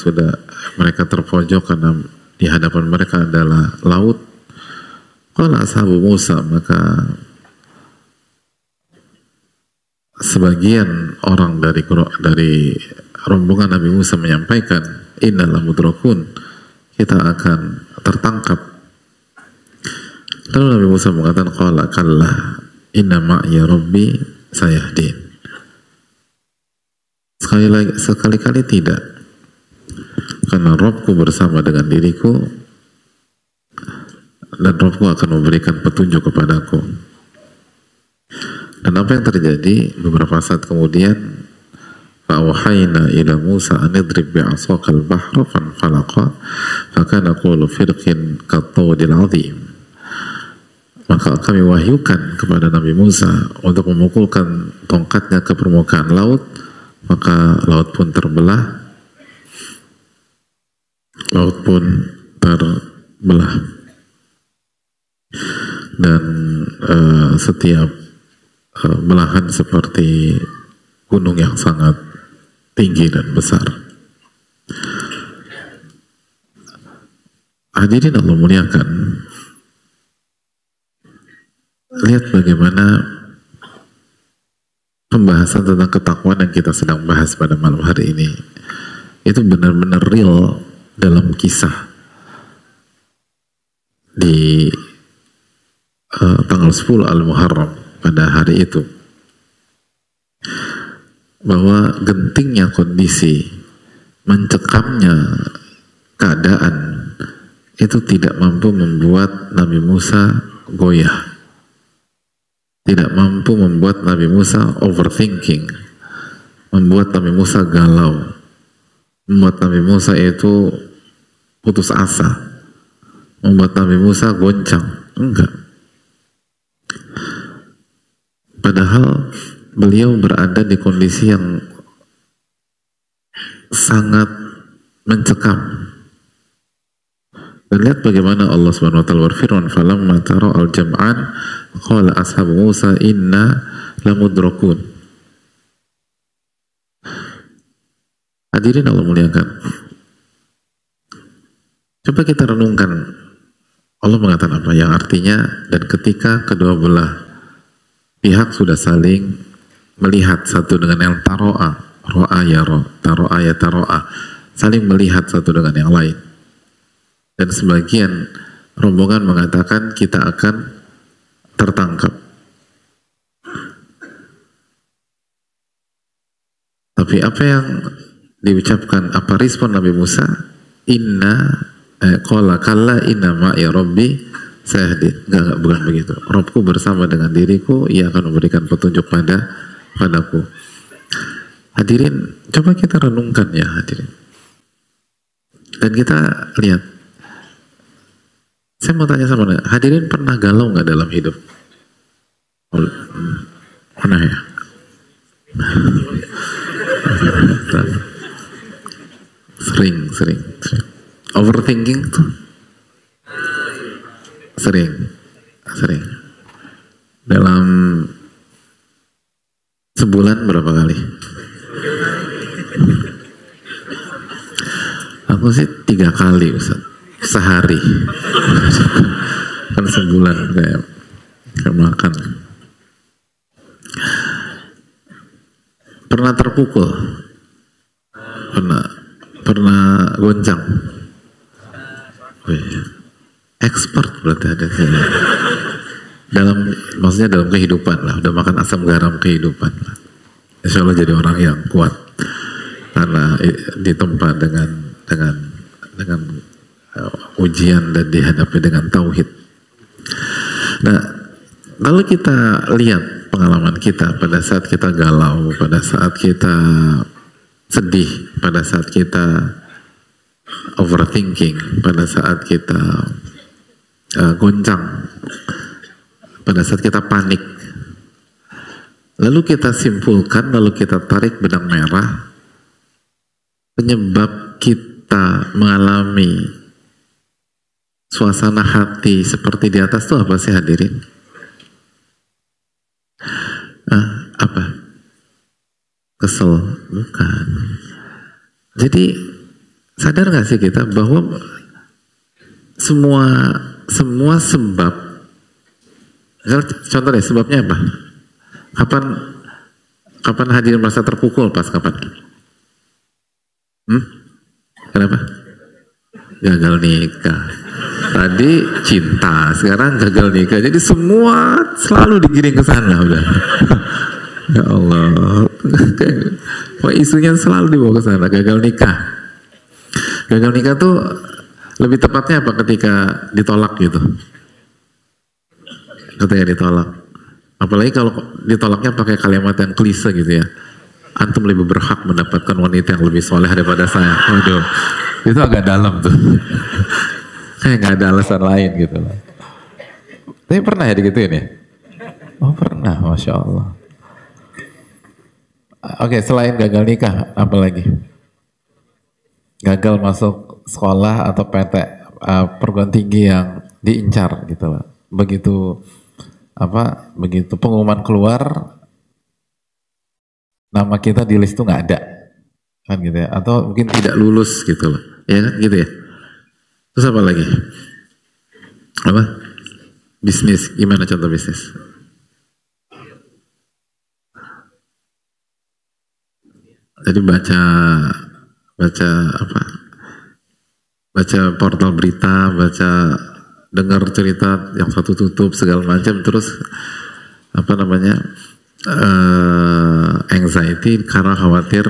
terpojok karena di hadapan mereka adalah laut. Qala ashabu Musa, maka sebagian orang dari rombongan Nabi Musa menyampaikan, inna lamudrakun, kita akan tertangkap. Lalu Nabi Musa mengatakan, qala kallah inna ma'iya rabbi sayahdin. Sekali-kali tidak, karena Rabbku bersama dengan diriku, dan Rabbku akan memberikan petunjuk kepadaku. Dan apa yang terjadi beberapa saat kemudian, fa'awhayna ila Musa an idrib bi'asaqal bahra fanfalaqa fakana kullu firqin kattawdil azim. Maka kami wahyukan kepada Nabi Musa untuk memukulkan tongkatnya ke permukaan laut, maka laut pun terbelah, dan setiap belahan seperti gunung yang sangat tinggi dan besar. Hadirin Allah muliakan, lihat bagaimana pembahasan tentang ketakwaan yang kita sedang bahas pada malam hari ini itu benar-benar real dalam kisah di tanggal 10 Al-Muharram pada hari itu, bahwa gentingnya kondisi, mencekamnya keadaan itu tidak mampu membuat Nabi Musa goyah, tidak mampu membuat Nabi Musa overthinking, membuat Nabi Musa galau, membuat Nabi Musa itu putus asa, membuat Nabi Musa goncang. Enggak. Padahal beliau berada di kondisi yang sangat mencekam. Dan lihat bagaimana Allah Subhanahu wa taala berfirman, falamma tara al-jam'an qala ashabu Musa inna lamudrakun. Hadirin Allah muliakan, coba kita renungkan Allah mengatakan apa, yang artinya, dan ketika kedua belah pihak sudah saling melihat satu dengan yang taro'a, ro'a ya ro, taro'a ya taro'a, saling melihat satu dengan yang lain, dan sebagian rombongan mengatakan kita akan tertangkap. Tapi apa yang diucapkan, apa respon Nabi Musa? Qala kalla inna ma'i rabbi sayahdin. Enggak, bukan begitu. Robku bersama dengan diriku, ia akan memberikan petunjuk padaku. Hadirin, coba kita renungkan ya hadirin. Dan kita lihat. Saya mau tanya sama hadirin, pernah galau nggak dalam hidup? Pernah ya? Sering. Overthinking tuh sering. Dalam sebulan berapa kali? Aku sih 3 kali Ustaz, sehari. Kan sebulan kayak makan. Pernah terpukul? Pernah goncang? Expert berarti ada maksudnya dalam kehidupan lah, udah makan asam garam kehidupan lah. Insya Allah jadi orang yang kuat karena ditempa dengan ujian dan dihadapi dengan tauhid. Nah, lalu kita lihat pengalaman kita pada saat kita galau, pada saat kita sedih, pada saat kita overthinking, pada saat kita goncang, pada saat kita panik. Lalu kita simpulkan, lalu kita tarik benang merah penyebab kita mengalami suasana hati seperti di atas itu apa sih hadirin? Apa? Kesel? Bukan. Jadi sadar gak sih kita bahwa semua sebab, contoh deh, sebabnya apa? Kapan hadirin merasa terpukul? Pas kapan? Kenapa? Gagal nikah. Tadi cinta, sekarang gagal nikah. Jadi semua selalu digiring ke sana udah. Ya Allah. Wah, isunya selalu dibawa ke sana, gagal nikah. Gagal nikah tuh lebih tepatnya apa ketika ditolak gitu? Ketika ditolak. Apalagi kalau ditolaknya pakai kalimat yang klise gitu ya. Antum lebih berhak mendapatkan wanita yang lebih soleh daripada saya. Waduh, itu agak dalam tuh. Kayak nggak ada alasan lain gitu loh. Tapi pernah ya digituin ya? Oh pernah, Masya Allah. Oke, selain gagal nikah, apa lagi? Gagal masuk sekolah atau PT perguruan tinggi yang diincar gitu loh. Begitu pengumuman keluar, nama kita di list tuh nggak ada, kan gitu ya? Atau mungkin tidak lulus gitu loh, ya kan gitu ya? Terus apa lagi? Apa? Bisnis, gimana contoh bisnis? Jadi baca apa? Baca portal berita, dengar cerita yang satu tutup segala macam, terus apa namanya anxiety karena khawatir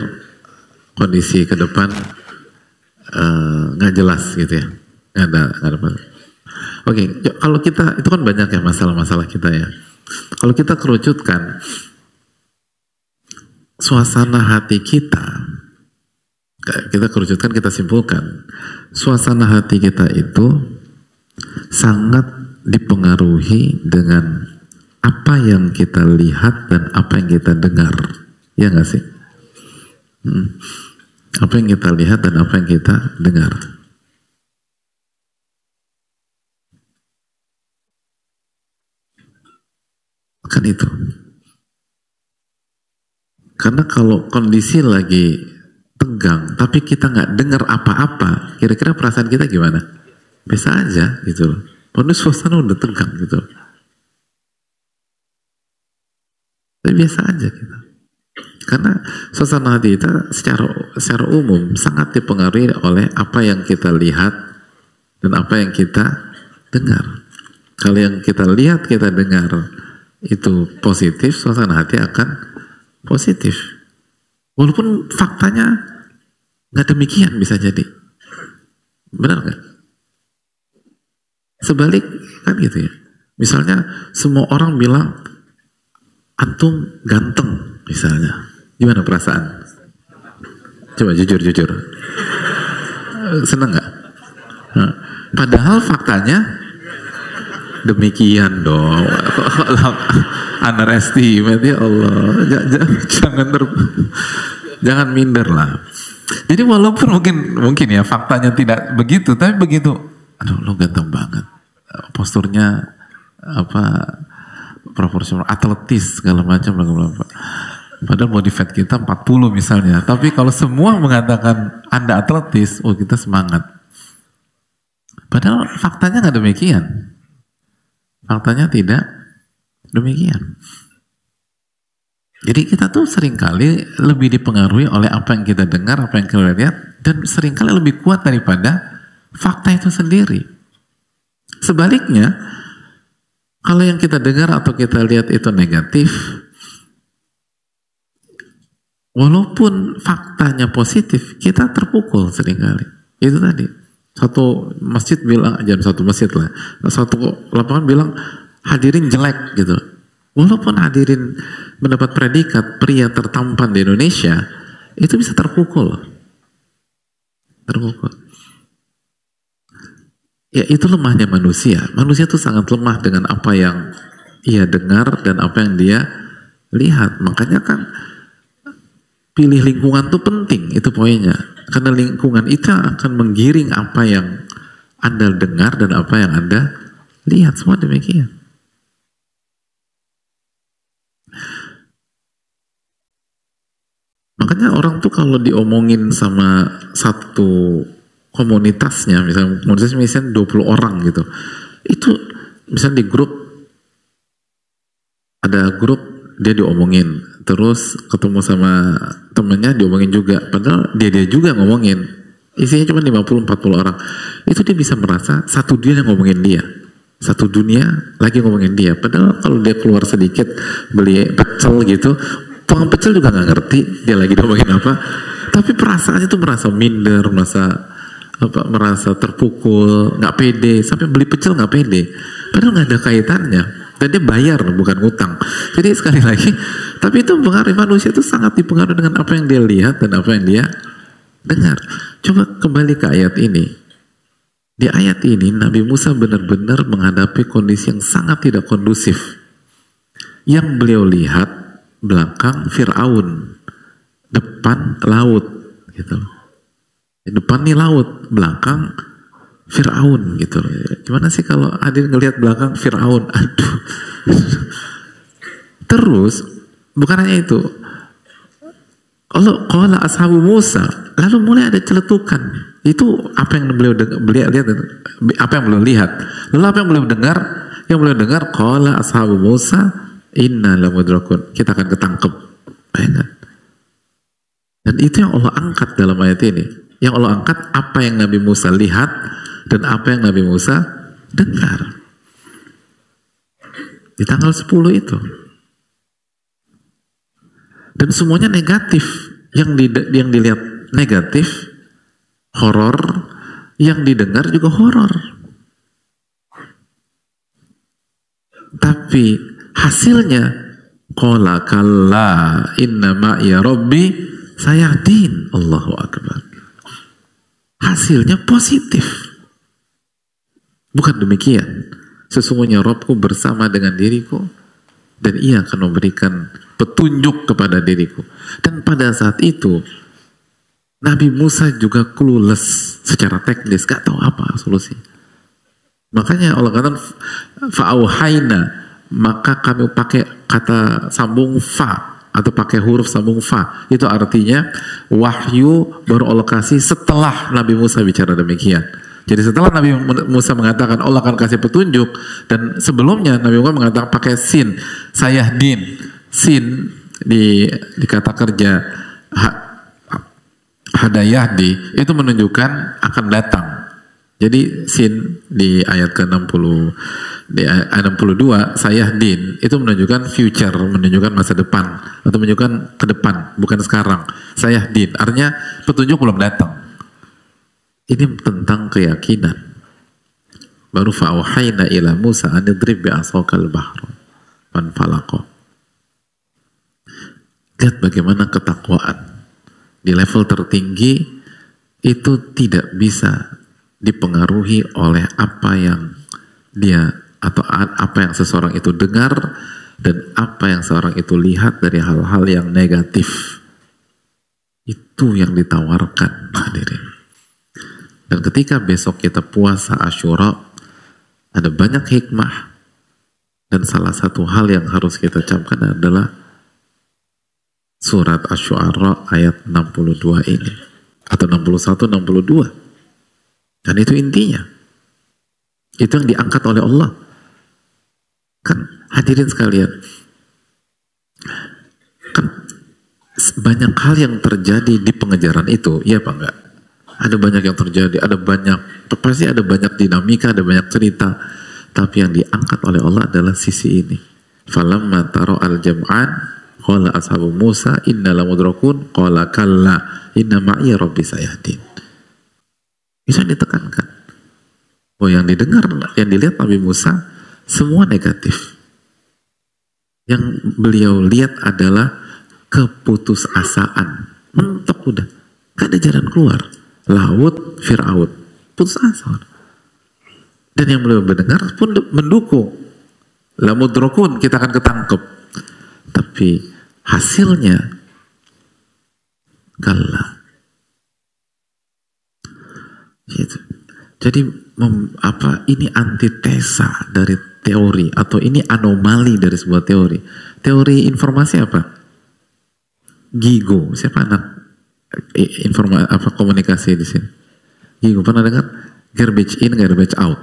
kondisi ke depan nggak jelas gitu ya, nggak ada. Oke, kalau kita itu kan banyak ya masalah-masalah kita ya. Kalau kita kerucutkan suasana hati kita kerucutkan, kita simpulkan suasana hati kita itu sangat dipengaruhi dengan apa yang kita lihat dan apa yang kita dengar, ya nggak sih? Apa yang kita lihat dan apa yang kita dengar. Kan itu. Karena kalau kondisi lagi tegang, tapi kita nggak dengar apa-apa, kira-kira perasaan kita gimana? Biasa aja gitu loh. Padahal suasana udah tegang gitu. Tapi biasa aja gitu. Karena suasana hati kita secara umum sangat dipengaruhi oleh apa yang kita lihat dan apa yang kita dengar. Kalau yang kita lihat, kita dengar itu positif, suasana hati akan positif. Walaupun faktanya nggak demikian, bisa jadi. Benar nggak? Sebalik kan gitu ya. Misalnya semua orang bilang antum ganteng misalnya. Gimana perasaan? Coba jujur. Seneng nggak? Nah, padahal faktanya demikian dong. Underestimate, ya Allah. Jangan minder lah. Jadi walaupun mungkin ya faktanya tidak begitu, tapi begitu, aduh lo ganteng banget, posturnya proporsional, atletis segala macam. Padahal body fat kita 40 misalnya, tapi kalau semua mengatakan Anda atletis, kita semangat. Padahal faktanya nggak demikian. Faktanya tidak demikian. Jadi kita tuh seringkali lebih dipengaruhi oleh apa yang kita dengar, apa yang kita lihat, dan seringkali lebih kuat daripada fakta itu sendiri. Sebaliknya, kalau yang kita dengar atau kita lihat itu negatif, walaupun faktanya positif, kita terpukul seringkali. Itu tadi. Satu masjid bilang, jangan satu masjid lah, satu lapangan bilang hadirin jelek gitu. Walaupun hadirin mendapat predikat pria tertampan di Indonesia, itu bisa terpukul. Ya itu lemahnya manusia. Manusia itu sangat lemah dengan apa yang ia dengar dan apa yang dia lihat. Makanya kan pilih lingkungan itu penting, itu poinnya. Karena lingkungan itu akan menggiring apa yang Anda dengar dan apa yang Anda lihat. Semua demikian. Makanya orang tuh kalau diomongin sama satu komunitasnya, misalnya 20 orang gitu, itu misalnya di grup, ada grup dia diomongin, terus ketemu sama temennya diomongin juga, padahal dia juga ngomongin, isinya cuma 50-40 orang, itu dia bisa merasa satu dunia yang ngomongin dia, satu dunia lagi ngomongin dia, padahal kalau dia keluar sedikit beli pecel gitu, tukang pecel juga nggak ngerti dia lagi ngomongin apa, tapi perasaannya tuh merasa minder, merasa terpukul, nggak pede, sampai beli pecel nggak pede, padahal nggak ada kaitannya. Dan dia bayar, bukan ngutang. Jadi sekali lagi, tapi itu pengaruh manusia itu sangat dipengaruhi dengan apa yang dia lihat dan apa yang dia dengar. Coba kembali ke ayat ini. Di ayat ini Nabi Musa benar-benar menghadapi kondisi yang sangat tidak kondusif. Yang beliau lihat belakang Fir'aun, depan laut gitu. Depan nih laut, belakang Fir'aun gitu. Gimana sih kalau hadir ngelihat belakang Fir'aun? Aduh. Terus bukan hanya itu. Qala ashabu Musa, lalu mulai ada celetukan. Itu apa yang beliau lihat, apa yang beliau lihat. Lalu apa yang beliau dengar? Yang beliau dengar, qala ashabu Musa, inna lamudrakun. Kita akan ketangkep. Bayangkan. Dan itu yang Allah angkat dalam ayat ini. Yang Allah angkat apa yang Nabi Musa lihat dan apa yang Nabi Musa dengar. Di tanggal 10 itu. Dan semuanya negatif. Yang dilihat negatif, horor, yang didengar juga horor. Tapi hasilnya qala kalla inna ma'iya rabbi sayahdin. Allahu akbar. Hasilnya positif. Bukan demikian. Sesungguhnya Rabbku bersama dengan diriku dan ia akan memberikan petunjuk kepada diriku. Dan pada saat itu Nabi Musa juga clueless secara teknis, gak tahu apa solusi. Makanya Allah kata fa'auhayna, maka kami pakai kata sambung fa atau pakai huruf sambung fa. Itu artinya wahyu baru Allah kasih setelah Nabi Musa bicara demikian. Jadi setelah Nabi Musa mengatakan Allah akan kasih petunjuk, dan sebelumnya Nabi Musa mengatakan pakai sin, sayahdin. Sin di kata kerja hadayahdi itu menunjukkan akan datang. Jadi sin di ayat ke-60 di ayat 62 sayahdin itu menunjukkan future, menunjukkan masa depan atau menunjukkan ke depan, bukan sekarang. Sayahdin artinya petunjuk belum datang. Ini tentang keyakinan. Baru fa'auhayna ila Musa an idrib bi'asakal bahra fanfalaqah. Lihat bagaimana ketakwaan di level tertinggi itu tidak bisa dipengaruhi oleh apa yang dia atau apa yang seseorang itu dengar dan apa yang seorang itu lihat dari hal-hal yang negatif. Itu yang ditawarkan, hadirin. Dan ketika besok kita puasa Asyura, ada banyak hikmah, dan salah satu hal yang harus kita camkan adalah surat Asy-Syu'ara ayat 62 ini atau 61-62. Dan itu intinya. Itu yang diangkat oleh Allah. Kan hadirin sekalian, kan banyak hal yang terjadi di pengejaran itu, iya apa enggak? Ada banyak yang terjadi, pasti ada banyak dinamika, ada banyak cerita. Tapi yang diangkat oleh Allah adalah sisi ini. Falamma taro al-jam'an qala ashabu Musa inna lamudrakun qala kalla inna ma'iya rabbi sayahdin. Bisa ditekankan. Oh, yang didengar, yang dilihat Nabi Musa semua negatif. Yang beliau lihat adalah keputusasaan. Mentok udah, gak ada jalan keluar. Laut Fir'aun, putus asa. Dan yang beliau mendengar pun mendukung. Lamudrakun, kita akan ketangkep. Tapi hasilnya kalah. Gitu. Jadi ini antitesa dari teori, atau ini anomali dari sebuah teori. Teori informasi apa? Gigo, siapa anak komunikasi di sini? Gigo, pernah dengar? Garbage in, garbage out.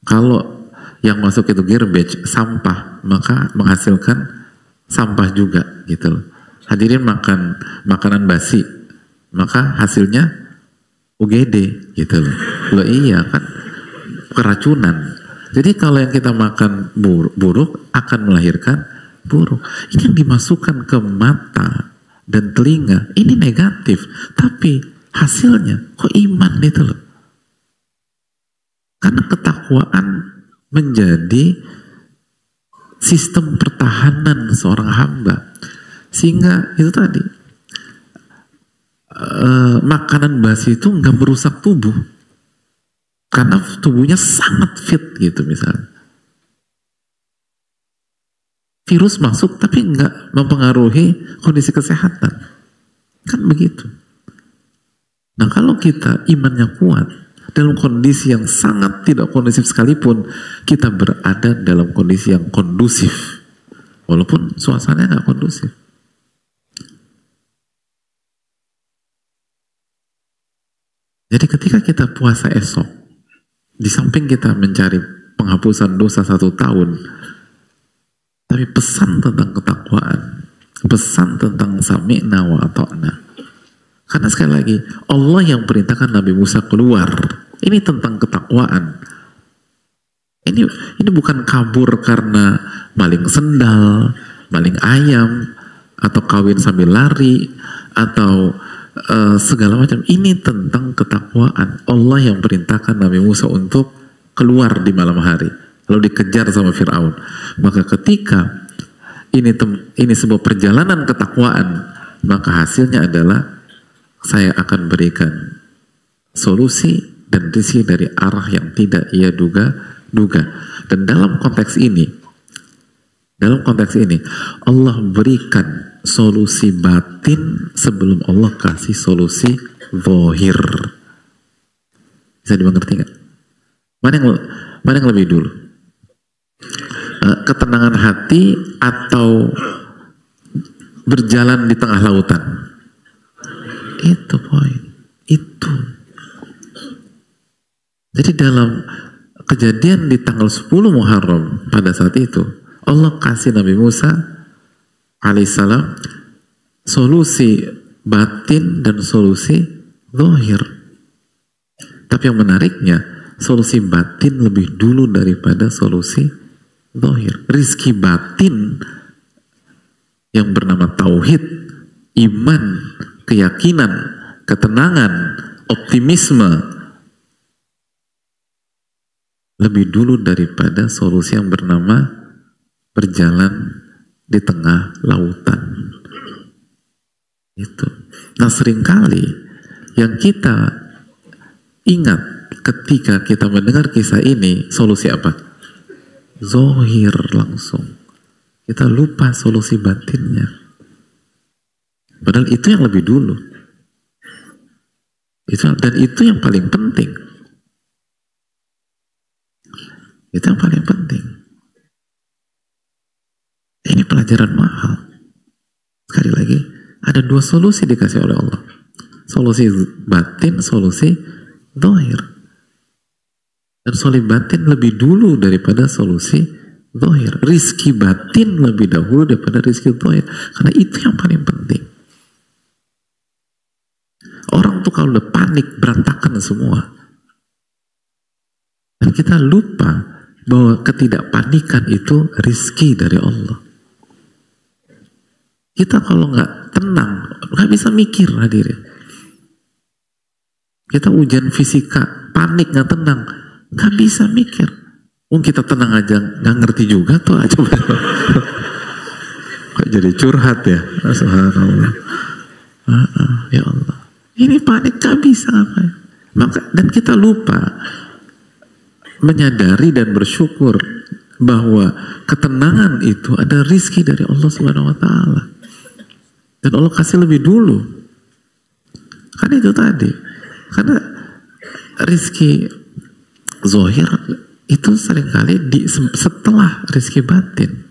Kalau yang masuk itu garbage, sampah, maka menghasilkan sampah juga, gitu loh. Hadirin makan makanan basi, maka hasilnya UGD, gitu loh. Loh iya kan, keracunan. Jadi kalau yang kita makan buruk akan melahirkan buruk. Ini yang dimasukkan ke mata dan telinga, ini negatif. Tapi hasilnya kok iman itu loh. Karena ketakwaan menjadi sistem pertahanan seorang hamba, sehingga itu tadi makanan basi itu nggak merusak tubuh karena tubuhnya sangat fit gitu. Misalnya virus masuk tapi nggak mempengaruhi kondisi kesehatan, kan begitu. Nah kalau kita imannya kuat dalam kondisi yang sangat tidak kondusif sekalipun, kita berada dalam kondisi yang kondusif walaupun suasananya nggak kondusif. Jadi ketika kita puasa esok, di samping kita mencari penghapusan dosa 1 tahun, tapi pesan tentang ketakwaan, pesan tentang sami'na wa ata'na. Karena sekali lagi, Allah yang perintahkan Nabi Musa keluar. Ini tentang ketakwaan. Ini bukan kabur karena maling sendal, maling ayam, atau kawin sambil lari, atau segala macam. Ini tentang ketakwaan. Allah yang perintahkan Nabi Musa untuk keluar di malam hari, lalu dikejar sama Fir'aun. Maka ketika ini sebuah perjalanan ketakwaan, maka hasilnya adalah saya akan berikan solusi dan rezeki dari arah yang tidak ia duga. Dan dalam konteks ini Allah berikan solusi batin sebelum Allah kasih solusi zahir. Bisa dimengerti nggak? Mana yang lebih dulu? Ketenangan hati atau berjalan di tengah lautan? Itu poin. Itu. Jadi dalam kejadian di tanggal 10 Muharram pada saat itu, Allah kasih Nabi Musa alaihissalam solusi batin dan solusi zahir. Tapi yang menariknya, solusi batin lebih dulu daripada solusi zahir. Rizki batin yang bernama tauhid, iman, keyakinan, ketenangan, optimisme lebih dulu daripada solusi yang bernama berjalan di tengah lautan. Itu. Nah seringkali yang kita ingat ketika kita mendengar kisah ini, solusi apa? Zahir langsung. Kita lupa solusi batinnya. Padahal itu yang lebih dulu. Dan itu yang paling penting. Itu yang paling penting. Ini pelajaran mahal. Sekali lagi, ada 2 solusi dikasih oleh Allah. Solusi batin, solusi zahir. Dan solusi batin lebih dulu daripada solusi zahir. Rizki batin lebih dahulu daripada rizki zahir. Karena itu yang paling penting. Orang tuh kalau udah panik, berantakan semua. Dan kita lupa bahwa ketidakpanikan itu rizki dari Allah. Kita kalau nggak tenang, nggak bisa mikir hadirin. Kita ujian fisika, panik nggak tenang, nggak bisa mikir. Kita tenang aja, nggak ngerti juga tuh aja. Kok jadi curhat ya? Subhanallah. Ya Allah. Ini panik nggak bisa apa? Dan kita lupa menyadari dan bersyukur bahwa ketenangan itu ada rizki dari Allah Subhanahu wa Ta'ala, dan Allah kasih lebih dulu. Kan itu tadi, karena rizki zahir itu seringkali setelah rizki batin,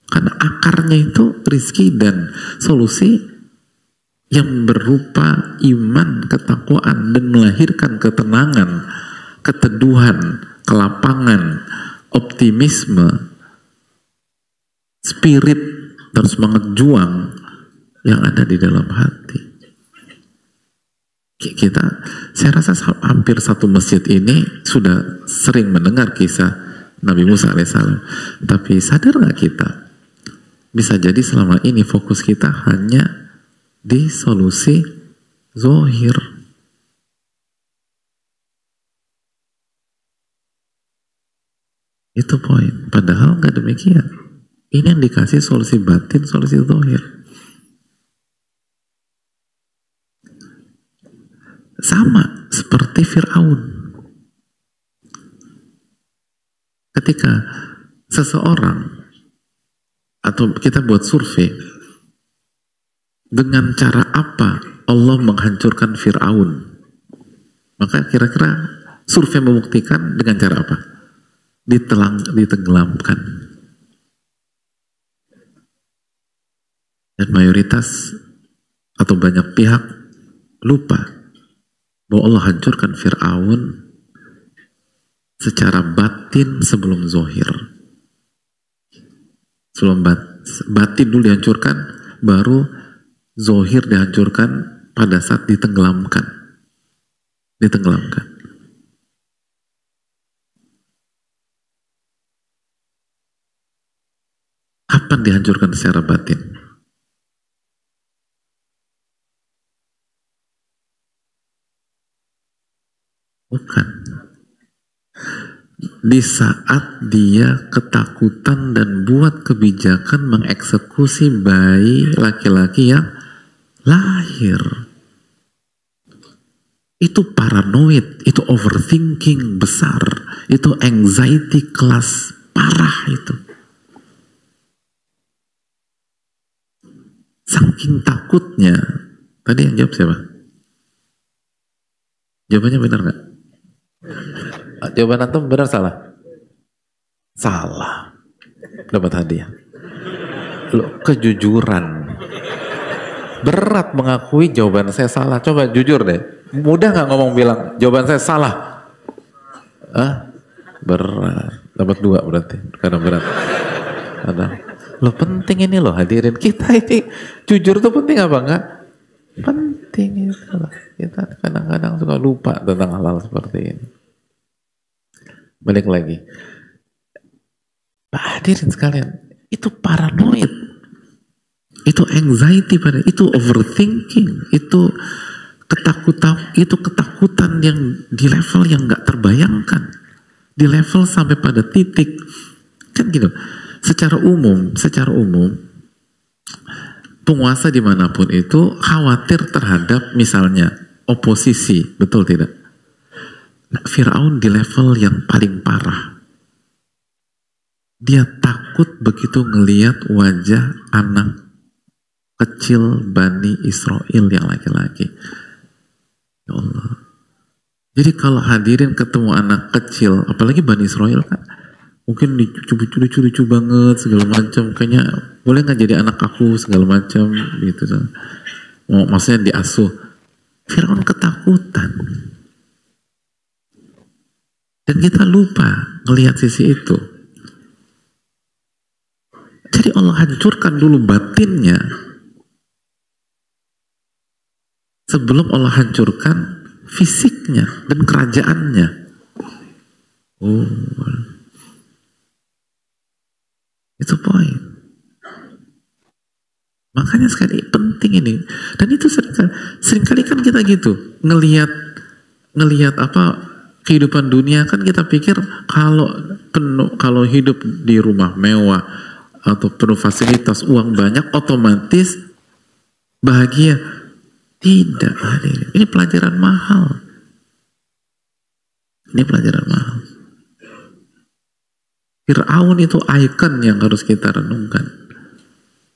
karena akarnya itu rizki dan solusi yang berupa iman, ketakwaan, dan melahirkan ketenangan, keteduhan, kelapangan, optimisme, spirit, dan semangat juang yang ada di dalam hati. Saya rasa hampir satu masjid ini sudah sering mendengar kisah Nabi Musa alaihissalam. Tapi sadar nggak kita? Bisa jadi selama ini fokus kita hanya di solusi zahir. Itu poin. Padahal nggak demikian. Ini yang dikasih solusi batin, solusi zahir. Sama seperti Fir'aun. Ketika seseorang, atau kita buat survei, dengan cara apa Allah menghancurkan Fir'aun? Maka kira-kira survei membuktikan dengan cara apa? Ditenggelamkan. Dan mayoritas atau banyak pihak lupa bahwa Allah hancurkan Fir'aun secara batin sebelum zohir. Sebelum batin dulu dihancurkan, baru zohir dihancurkan pada saat ditenggelamkan. Kapan dihancurkan secara batin? Bukan. Di saat dia ketakutan dan buat kebijakan mengeksekusi bayi laki-laki yang lahir. Itu paranoid, itu overthinking besar, itu anxiety kelas parah itu. Saking takutnya. Tadi yang jawab siapa? Jawabannya benar nggak? Jawaban antum benar salah? Salah. Dapat hadiah. Loh, kejujuran. Berat mengakui jawaban saya salah. Coba jujur deh. Mudah nggak ngomong bilang jawaban saya salah? Berat. Dapat 2 berarti. Karena berat. Ada. Loh penting ini loh hadirin kita ini. Jujur tuh penting apa enggak? Penting itu loh. Kita kadang-kadang suka lupa tentang hal-hal seperti ini. Balik lagi. Pak hadirin sekalian, itu paranoid. Itu anxiety pada, itu overthinking, itu ketakutan yang di level yang nggak terbayangkan. Di level sampai pada titik kan gitu. Secara umum penguasa dimanapun itu khawatir terhadap misalnya oposisi, betul tidak? Nah, Fir'aun di level yang paling parah. Dia takut begitu ngelihat wajah anak kecil Bani Israel yang laki-laki. Ya Allah. Jadi kalau hadirin ketemu anak kecil, apalagi Bani Israel kan, mungkin lucu-lucu banget segala macam. Kayaknya boleh nggak jadi anak aku segala macam gitu. Maksudnya diasuh. Fir'aun ketakutan. Dan kita lupa ngelihat sisi itu. Jadi Allah hancurkan dulu batinnya sebelum Allah hancurkan fisiknya dan kerajaannya. Itu poin. Makanya sekali penting ini. Dan itu seringkali kan kita gitu ngelihat apa kehidupan dunia kan kita pikir kalau hidup di rumah mewah atau penuh fasilitas, uang banyak, otomatis bahagia. Tidak, ini pelajaran mahal. Ini pelajaran mahal. Fir'aun itu ikon yang harus kita renungkan.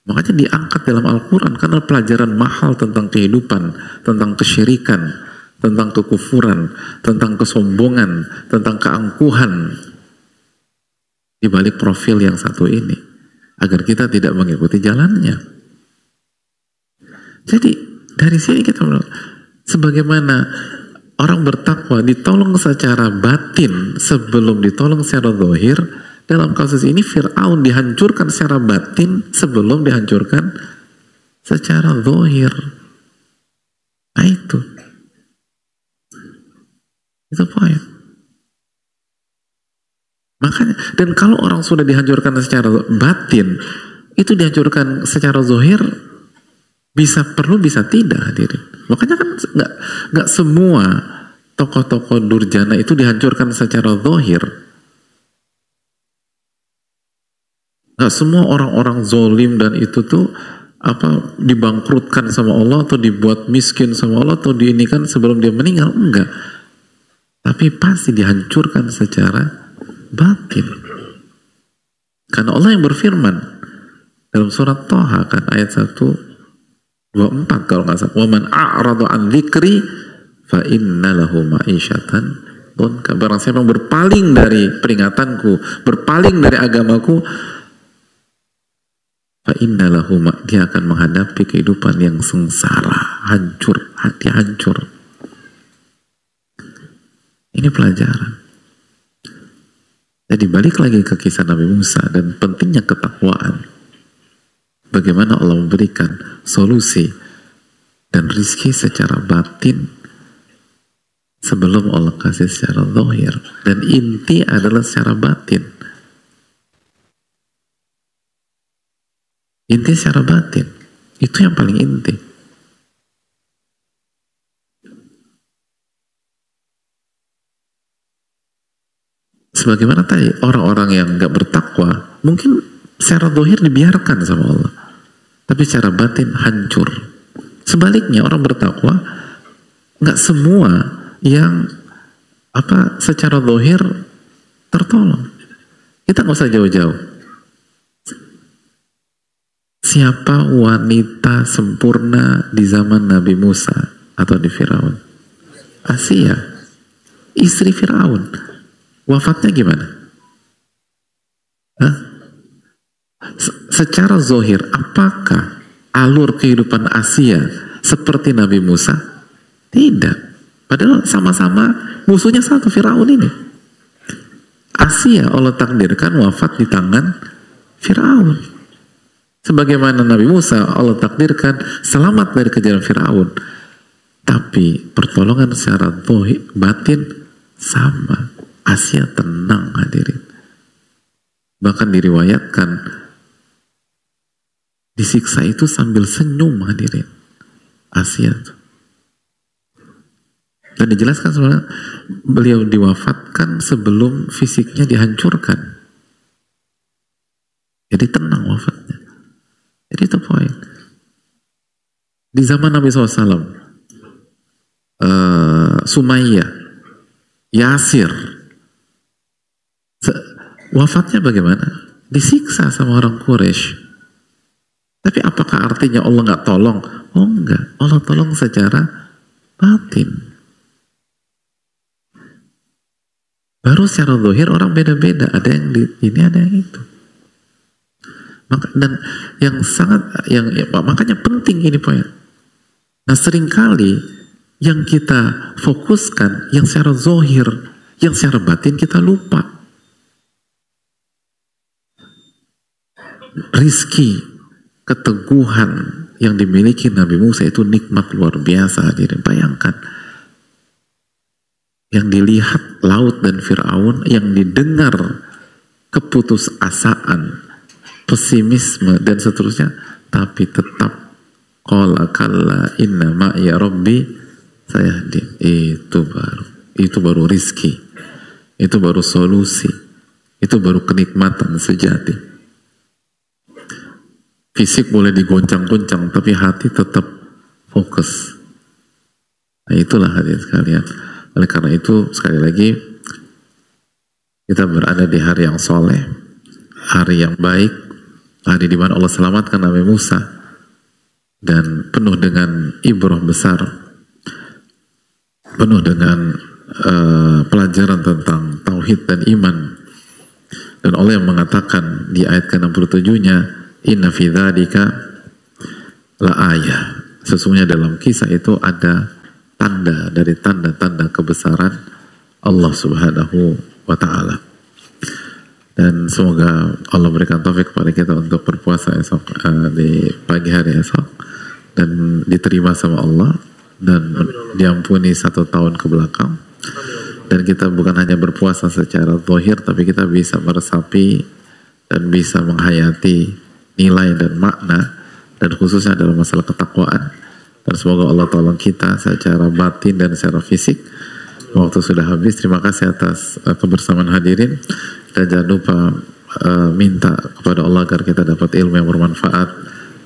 Makanya diangkat dalam Al-Quran karena pelajaran mahal tentang kehidupan, tentang kesyirikan, tentang kekufuran, tentang kesombongan, tentang keangkuhan di balik profil yang satu ini, agar kita tidak mengikuti jalannya. Jadi dari sini kita sebagaimana orang bertakwa ditolong secara batin sebelum ditolong secara zahir, dalam kasus ini Fir'aun dihancurkan secara batin sebelum dihancurkan secara zahir. Nah itu poin. Makanya, dan kalau orang sudah dihancurkan secara batin, itu dihancurkan secara zahir, bisa perlu bisa tidak hadirin. Makanya kan nggak semua tokoh-tokoh durjana itu dihancurkan secara zahir. Nggak semua orang-orang zolim dan itu tuh apa dibangkrutkan sama Allah atau dibuat miskin sama Allah atau diinikan sebelum dia meninggal, enggak. Tapi pasti dihancurkan secara batin. Karena Allah yang berfirman dalam surat Thaha kan ayat 124 kalau nggak salah, "Wa man a'rada an dzikri fa inna lahu ma'isyatan dhanka." Barang siapa yang berpaling dari peringatanku, berpaling dari agamaku, fa inna lahu dia akan menghadapi kehidupan yang sengsara, hancur, hati hancur. Ini pelajaran. Jadi balik lagi ke kisah Nabi Musa dan pentingnya ketakwaan. Bagaimana Allah memberikan solusi dan rizki secara batin sebelum Allah kasih secara zahir. Dan inti adalah secara batin. Inti secara batin. Itu yang paling inti. Sebagaimana tadi, orang-orang yang gak bertakwa mungkin secara zahir dibiarkan sama Allah, tapi secara batin hancur. Sebaliknya orang bertakwa gak semua yang secara zahir tertolong. Kita gak usah jauh-jauh. Siapa wanita sempurna di zaman Nabi Musa atau di Firaun? Asia, istri Firaun. Wafatnya gimana? Secara zahir, apakah alur kehidupan Asia seperti Nabi Musa? Tidak. Padahal sama-sama musuhnya satu, Firaun ini. Asia Allah takdirkan wafat di tangan Firaun. Sebagaimana Nabi Musa Allah takdirkan selamat dari kejaran Firaun. Tapi pertolongan secara batin sama. Asia tenang hadirin. Bahkan diriwayatkan disiksa itu sambil senyum hadirin. Asia tuh. Dan dijelaskan sebenarnya beliau diwafatkan sebelum fisiknya dihancurkan. Jadi tenang wafatnya. Jadi itu poin. Di zaman Nabi SAW, Sumayyah, Yasir, wafatnya bagaimana? Disiksa sama orang Quraisy. Tapi apakah artinya Allah nggak tolong? Oh enggak, Allah tolong secara batin. Baru secara zahir orang beda-beda, ada yang di ini, ada yang itu. Dan yang makanya penting ini poin. Nah seringkali yang kita fokuskan yang secara zahir, yang secara batin kita lupa. Rizki, keteguhan yang dimiliki Nabi Musa itu nikmat luar biasa. Jadi bayangkan, yang dilihat laut dan Firaun, yang didengar keputusasaan, pesimisme dan seterusnya, tapi tetap qala kalla inna ma'iya rabbi sayahdin. Itu baru rizki, itu baru solusi, itu baru kenikmatan sejati. Fisik boleh digoncang-goncang, tapi hati tetap fokus. Nah itulah hadirin sekalian. Oleh karena itu sekali lagi kita berada di hari yang soleh, hari yang baik, hari di mana Allah selamatkan Nabi Musa, dan penuh dengan ibrah besar, penuh dengan pelajaran tentang tauhid dan iman. Dan Allah yang mengatakan di ayat ke-67-nya, inna fi dzalika la ayah. Sesungguhnya dalam kisah itu ada tanda dari tanda-tanda kebesaran Allah Subhanahu wa ta'ala. Dan semoga Allah berikan taufik kepada kita untuk berpuasa esok, di pagi hari esok, dan diterima sama Allah dan diampuni 1 tahun ke belakang. Dan kita bukan hanya berpuasa secara zahir, tapi kita bisa meresapi dan bisa menghayati nilai dan makna, dan khususnya dalam masalah ketakwaan. Dan semoga Allah tolong kita secara batin dan secara fisik. Waktu sudah habis. Terima kasih atas kebersamaan hadirin, dan jangan lupa minta kepada Allah agar kita dapat ilmu yang bermanfaat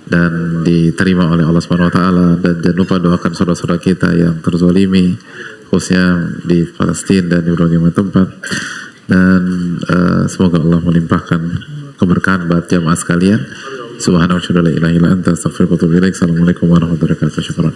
dan diterima oleh Allah Subhanahu wa taala, dan jangan lupa doakan saudara-saudara kita yang terzalimi khususnya di Palestina dan di berbagai macam tempat, dan semoga Allah melimpahkan keberkahan buat jamaah sekalian. Subhanallah, la ilaha illa anta, astaghfiruka wa atubu ilaik. Assalamualaikum warahmatullahi wabarakatuh. Syukran.